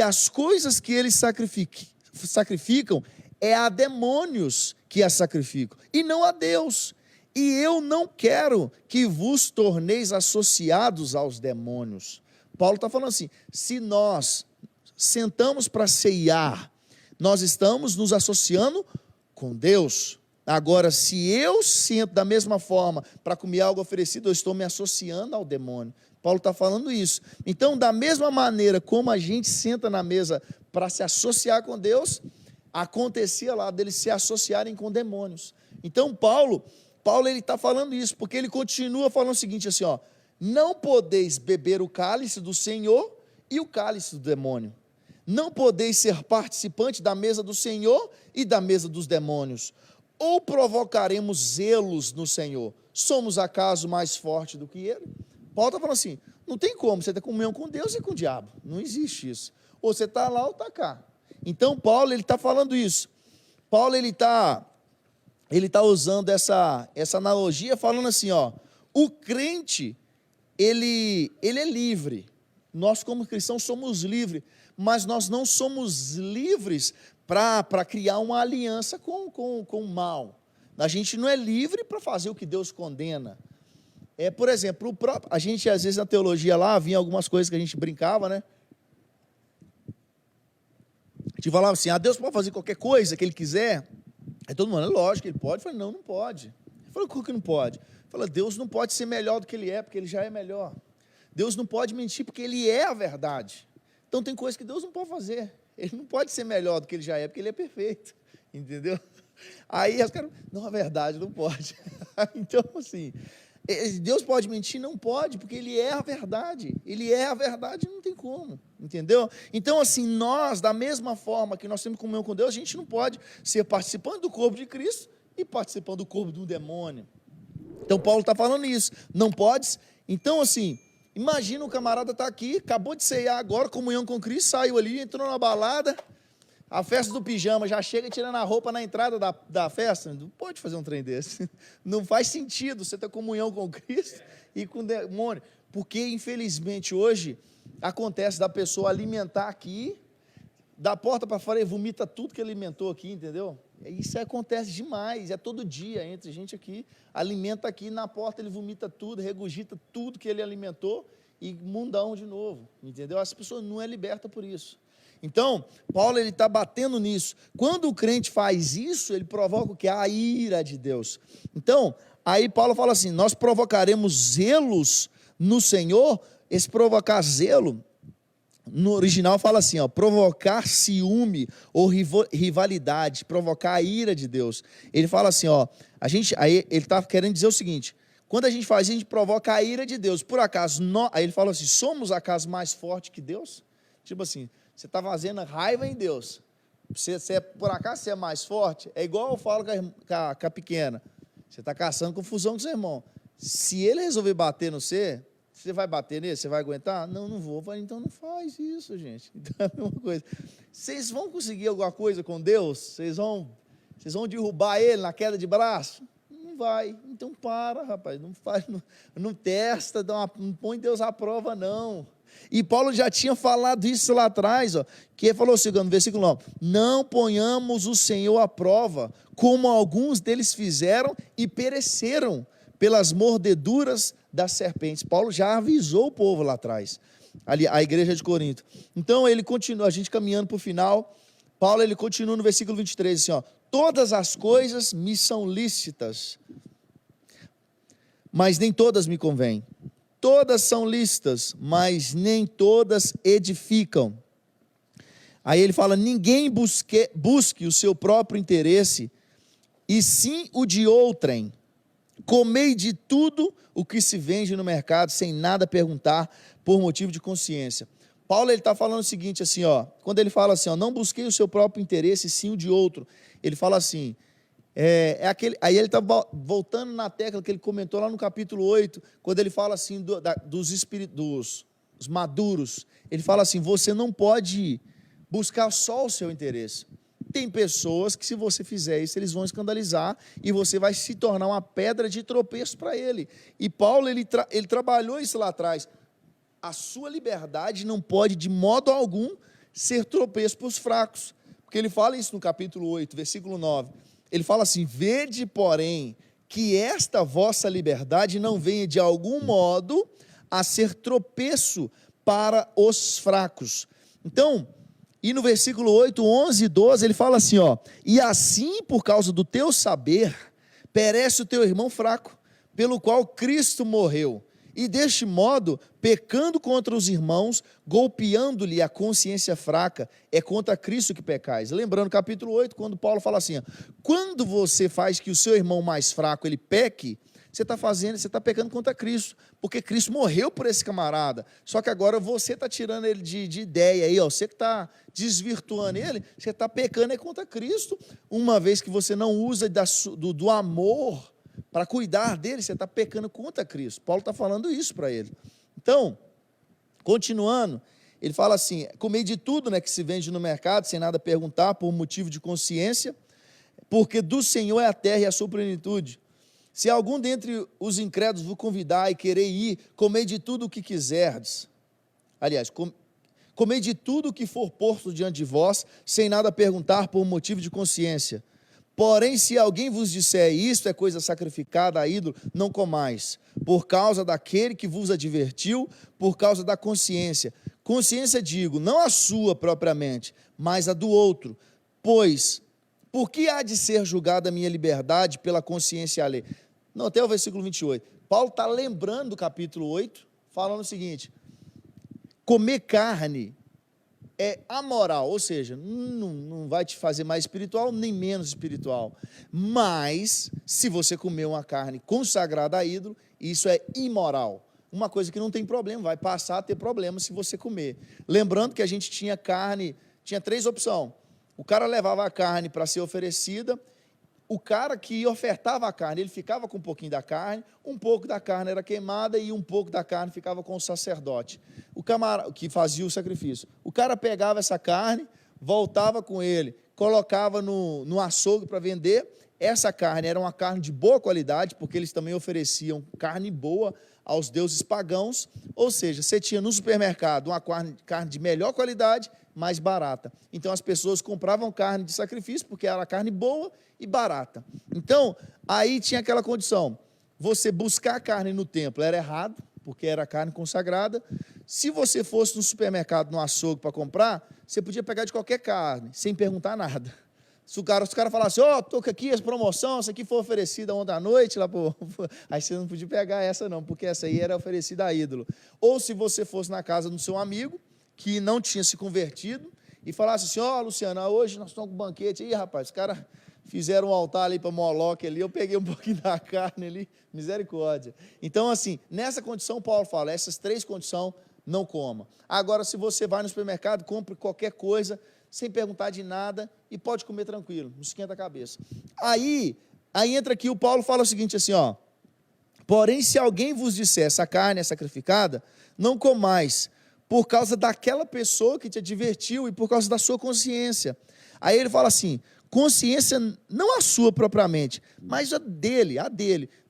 as coisas que eles sacrificam é a demônios que as sacrificam, e não a Deus. E eu não quero que vos torneis associados aos demônios. Paulo está falando assim, se nós sentamos para ceiar, nós estamos nos associando com Deus. Agora, se eu sento da mesma forma para comer algo oferecido, eu estou me associando ao demônio. Paulo está falando isso. Então, da mesma maneira como a gente senta na mesa para se associar com Deus, acontecia lá deles se associarem com demônios. Então, Paulo ele está falando isso, porque ele continua falando o seguinte, assim, não podeis beber o cálice do Senhor e o cálice do demônio. Não podeis ser participante da mesa do Senhor e da mesa dos demônios. Ou provocaremos zelos no Senhor? Somos acaso mais fortes do que ele? Paulo está falando assim, não tem como, você está com comunhão com Deus e com o diabo. Não existe isso. Ou você está lá ou está cá. Então Paulo, ele está falando isso. Paulo, ele está ele está usando essa analogia, falando assim, ó, o crente, ele é livre, nós como cristãos somos livres, mas nós não somos livres para criar uma aliança com o mal. A gente não é livre para fazer o que Deus condena. Por exemplo, a gente às vezes na teologia lá, vinha algumas coisas que a gente brincava, né? A gente falava assim, Deus pode fazer qualquer coisa que Ele quiser. Aí todo mundo, é lógico que Ele pode. Eu falei, não pode. Eu falei, como que não pode? Eu falei, Deus não pode ser melhor do que Ele é, porque Ele já é melhor. Deus não pode mentir, porque Ele é a verdade. Então tem coisas que Deus não pode fazer. Ele não pode ser melhor do que Ele já é, porque Ele é perfeito. Entendeu? Aí os caras, não, a verdade, não pode. Então, assim, Deus pode mentir? Não pode, porque Ele é a verdade. Ele é a verdade, não tem como, entendeu? Então, assim, nós, da mesma forma que nós temos comunhão com Deus, a gente não pode ser participante do corpo de Cristo e participando do corpo de um demônio. Então, Paulo está falando isso, não pode. Então, assim, imagina o camarada está aqui, acabou de ceiar agora, comunhão com Cristo, saiu ali, entrou na balada, a festa do pijama, já chega tirando a roupa na entrada da festa. Não pode fazer um trem desse. Não faz sentido você ter comunhão com Cristo e com o demônio. Porque, infelizmente, hoje, acontece da pessoa alimentar aqui, da porta para fora, ele vomita tudo que alimentou aqui, entendeu? Isso acontece demais, é todo dia, entre gente aqui, alimenta aqui, na porta ele vomita tudo, regurgita tudo que ele alimentou e mundão de novo, entendeu? Essa pessoa não é liberta por isso. Então, Paulo está batendo nisso. Quando o crente faz isso, ele provoca o que? A ira de Deus. Então, aí Paulo fala assim, nós provocaremos zelos no Senhor. Esse provocar zelo, no original fala assim, ó, provocar ciúme ou rivalidade, provocar a ira de Deus. Ele fala assim, ó, aí ele está querendo dizer o seguinte, quando a gente faz isso, a gente provoca a ira de Deus. Por acaso, aí ele fala assim, somos acaso mais forte que Deus? Tipo assim, você está fazendo raiva em Deus. Por acaso você é mais forte? É igual eu falo com a pequena. Você está caçando confusão com seu irmão. Se ele resolver bater no você vai bater nele? Você vai aguentar? Não, não vou. Então não faz isso, gente. Então é a mesma coisa. Vocês vão conseguir alguma coisa com Deus? Vocês vão derrubar ele na queda de braço? Não vai. Então para, rapaz. Não faz, não testa, não põe Deus à prova, não. E Paulo já tinha falado isso lá atrás, ó, que ele falou assim, no versículo 9, não ponhamos o Senhor à prova, como alguns deles fizeram e pereceram pelas mordeduras das serpentes. Paulo já avisou o povo lá atrás, ali, a igreja de Corinto. Então ele continua, a gente caminhando para o final, Paulo ele continua no versículo 23, assim, ó, todas as coisas me são lícitas, mas nem todas me convêm. Todas são lícitas, mas nem todas edificam. Aí ele fala, ninguém busque o seu próprio interesse, e sim o de outrem. Comei de tudo o que se vende no mercado, sem nada perguntar, por motivo de consciência. Paulo está falando o seguinte, assim, ó, quando ele fala assim, ó, não busquei o seu próprio interesse, e sim o de outro. Ele fala assim, aí ele está voltando na tecla que ele comentou lá no capítulo 8, quando ele fala assim dos maduros, ele fala assim, você não pode buscar só o seu interesse. Tem pessoas que se você fizer isso, eles vão escandalizar e você vai se tornar uma pedra de tropeço para ele. E Paulo, ele trabalhou isso lá atrás. A sua liberdade não pode de modo algum ser tropeço para os fracos, porque ele fala isso no capítulo 8, versículo 9. Ele fala assim, vede, porém, que esta vossa liberdade não venha de algum modo a ser tropeço para os fracos. Então, e no versículo 8, 11 e 12, ele fala assim, ó, e assim, por causa do teu saber, perece o teu irmão fraco, pelo qual Cristo morreu. E deste modo, pecando contra os irmãos, golpeando-lhe a consciência fraca, é contra Cristo que pecais. Lembrando, capítulo 8, quando Paulo fala assim, ó, quando você faz que o seu irmão mais fraco, ele peque, você está pecando contra Cristo, porque Cristo morreu por esse camarada, só que agora você está tirando ele de ideia aí, ó, você que está desvirtuando ele, você está pecando contra Cristo, uma vez que você não usa do amor para cuidar dele, você está pecando contra Cristo. Paulo está falando isso para ele. Então, continuando, ele fala assim, comei de tudo, né, que se vende no mercado, sem nada perguntar, por motivo de consciência, porque do Senhor é a terra e a sua plenitude. Se algum dentre os incrédulos vos convidar e querer ir, comei de tudo o que quiserdes. Aliás, comei de tudo o que for posto diante de vós, sem nada perguntar por motivo de consciência. Porém, se alguém vos disser, isto é coisa sacrificada a ídolo, não comais, por causa daquele que vos advertiu, por causa da consciência. Consciência, digo, não a sua propriamente, mas a do outro. Pois, por que há de ser julgada a minha liberdade pela consciência alheia? Não, até o versículo 28. Paulo está lembrando do capítulo 8, falando o seguinte: comer carne é amoral, ou seja, não vai te fazer mais espiritual nem menos espiritual, mas se você comer uma carne consagrada a ídolo, isso é imoral, uma coisa que não tem problema, vai passar a ter problema se você comer. Lembrando que a gente tinha carne, tinha 3 opções: o cara levava a carne para ser oferecida, o cara que ofertava a carne, ele ficava com um pouquinho da carne, um pouco da carne era queimada e um pouco da carne ficava com o sacerdote, o camarada que fazia o sacrifício. O cara pegava essa carne, voltava com ele, colocava no açougue para vender. Essa carne era uma carne de boa qualidade, porque eles também ofereciam carne boa aos deuses pagãos, ou seja, você tinha no supermercado uma carne de melhor qualidade, mais barata. Então as pessoas compravam carne de sacrifício, porque era carne boa e barata. Então, aí tinha aquela condição: você buscar carne no templo era errado, porque era carne consagrada. Se você fosse no supermercado, no açougue para comprar, você podia pegar de qualquer carne, sem perguntar nada. Se os caras falassem, estou aqui, essa promoção, essa aqui foi oferecida ontem à noite, aí você não podia pegar essa não, porque essa aí era oferecida a ídolo. Ou se você fosse na casa do seu amigo, que não tinha se convertido, e falasse assim, Luciana, hoje nós estamos com banquete, aí rapaz, os caras fizeram um altar ali para Moloque ali, eu peguei um pouquinho da carne ali, misericórdia. Então assim, nessa condição Paulo fala, essas 3 condições não coma. Agora, se você vai no supermercado, compre qualquer coisa, sem perguntar de nada, e pode comer tranquilo, não esquenta a cabeça. Aí entra aqui, o Paulo fala o seguinte assim, porém, se alguém vos disser, essa carne é sacrificada, não comais, por causa daquela pessoa que te advertiu e por causa da sua consciência. Aí ele fala assim, consciência não a sua propriamente, mas a dele.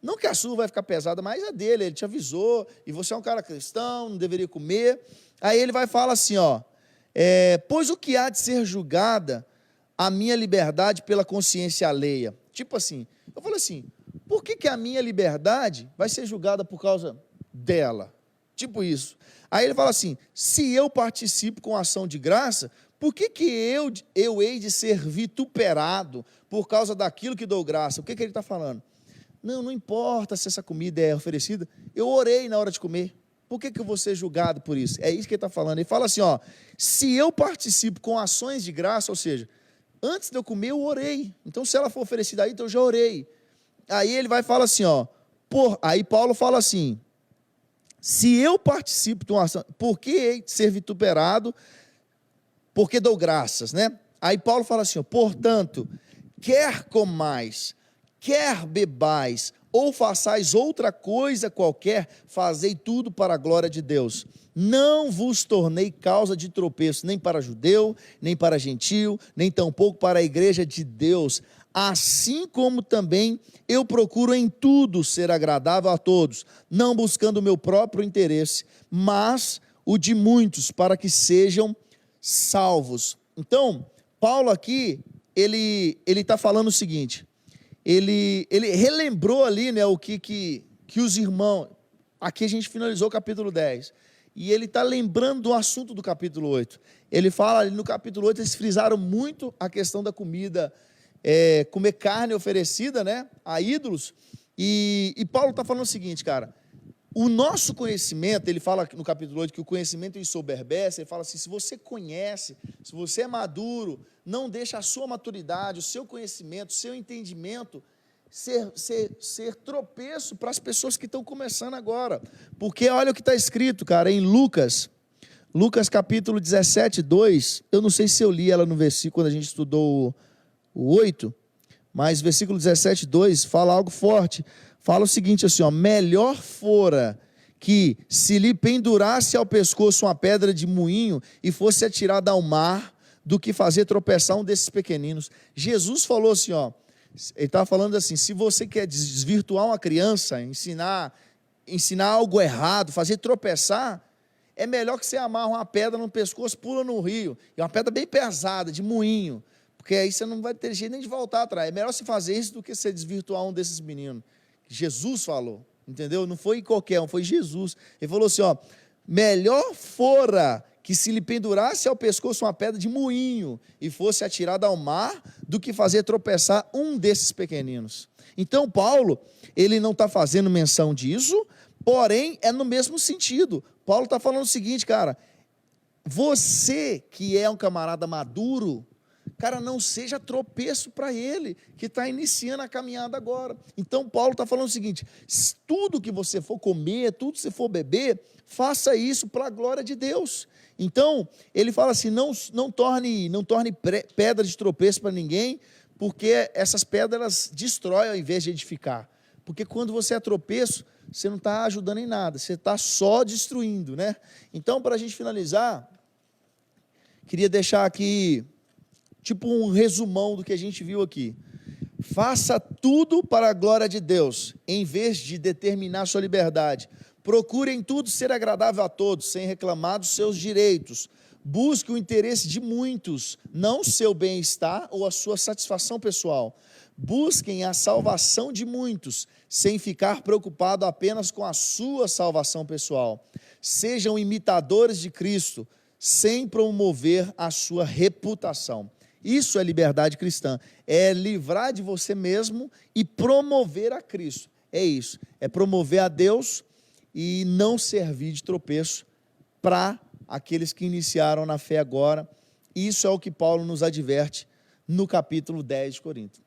Não que a sua vai ficar pesada, mas a dele, ele te avisou, e você é um cara cristão, não deveria comer. Aí ele vai falar assim, pois o que há de ser julgada a minha liberdade pela consciência alheia? Tipo assim, eu falei assim, por que a minha liberdade vai ser julgada por causa dela? Tipo isso. Aí ele fala assim, se eu participo com ação de graça, por que eu hei de ser vituperado por causa daquilo que dou graça? O que ele está falando? Não importa se essa comida é oferecida, eu orei na hora de comer. Por que eu vou ser julgado por isso? É isso que ele está falando. Ele fala assim, se eu participo com ações de graça, ou seja, antes de eu comer eu orei. Então se ela for oferecida aí, então eu já orei. Aí ele vai falar assim, aí Paulo fala assim, se eu participo de uma ação, por que hei de ser vituperado? Porque dou graças, né? Aí Paulo fala assim, portanto, quer comais, quer bebais, ou façais outra coisa qualquer, fazei tudo para a glória de Deus. Não vos tornei causa de tropeço, nem para judeu, nem para gentil, nem tampouco para a igreja de Deus. Assim como também eu procuro em tudo ser agradável a todos, não buscando o meu próprio interesse, mas o de muitos, para que sejam salvos. Então, Paulo aqui, ele está falando o seguinte, ele relembrou ali, né, o que os irmãos, aqui a gente finalizou o capítulo 10, e ele está lembrando do assunto do capítulo 8, ele fala ali no capítulo 8, eles frisaram muito a questão da comida, comer carne oferecida, né, a ídolos, e Paulo está falando o seguinte, cara, o nosso conhecimento, ele fala no capítulo 8 que o conhecimento ensoberbece, ele fala assim, se você conhece, se você é maduro, não deixa a sua maturidade, o seu conhecimento, o seu entendimento ser tropeço para as pessoas que estão começando agora, porque olha o que está escrito, cara, em Lucas capítulo 17, 2, eu não sei se eu li ela no versículo, quando a gente estudou o 8, mas versículo 17, 2, fala algo forte, fala o seguinte assim, melhor fora que se lhe pendurasse ao pescoço uma pedra de moinho e fosse atirada ao mar, do que fazer tropeçar um desses pequeninos. Jesus falou assim, Ele estava falando assim, se você quer desvirtuar uma criança, ensinar algo errado, fazer tropeçar, é melhor que você amarre uma pedra no pescoço, pula no rio, e uma pedra bem pesada, de moinho, porque aí você não vai ter jeito nem de voltar atrás. É melhor você fazer isso do que você desvirtuar um desses meninos. Jesus falou, entendeu? Não foi qualquer um, foi Jesus. Ele falou assim, ó, melhor fora que se lhe pendurasse ao pescoço uma pedra de moinho e fosse atirada ao mar, do que fazer tropeçar um desses pequeninos. Então Paulo, ele não está fazendo menção disso, porém é no mesmo sentido. Paulo está falando o seguinte, cara, você que é um camarada maduro, cara, não seja tropeço para ele, que está iniciando a caminhada agora. Então Paulo está falando o seguinte, tudo que você for comer, tudo que você for beber, faça isso para a glória de Deus. Então, ele fala assim, não torne pedra de tropeço para ninguém, porque essas pedras destroem ao invés de edificar. Porque quando você é tropeço, você não está ajudando em nada, você está só destruindo, né? Então, para a gente finalizar, queria deixar aqui, tipo um resumão do que a gente viu aqui. Faça tudo para a glória de Deus, em vez de determinar sua liberdade. Procure em tudo ser agradável a todos, sem reclamar dos seus direitos. Busque o interesse de muitos, não o seu bem-estar ou a sua satisfação pessoal. Busquem a salvação de muitos, sem ficar preocupado apenas com a sua salvação pessoal. Sejam imitadores de Cristo, sem promover a sua reputação. Isso é liberdade cristã, é livrar de você mesmo e promover a Cristo. É isso, é promover a Deus e não servir de tropeço para aqueles que iniciaram na fé agora. Isso é o que Paulo nos adverte no capítulo 10 de Corinto.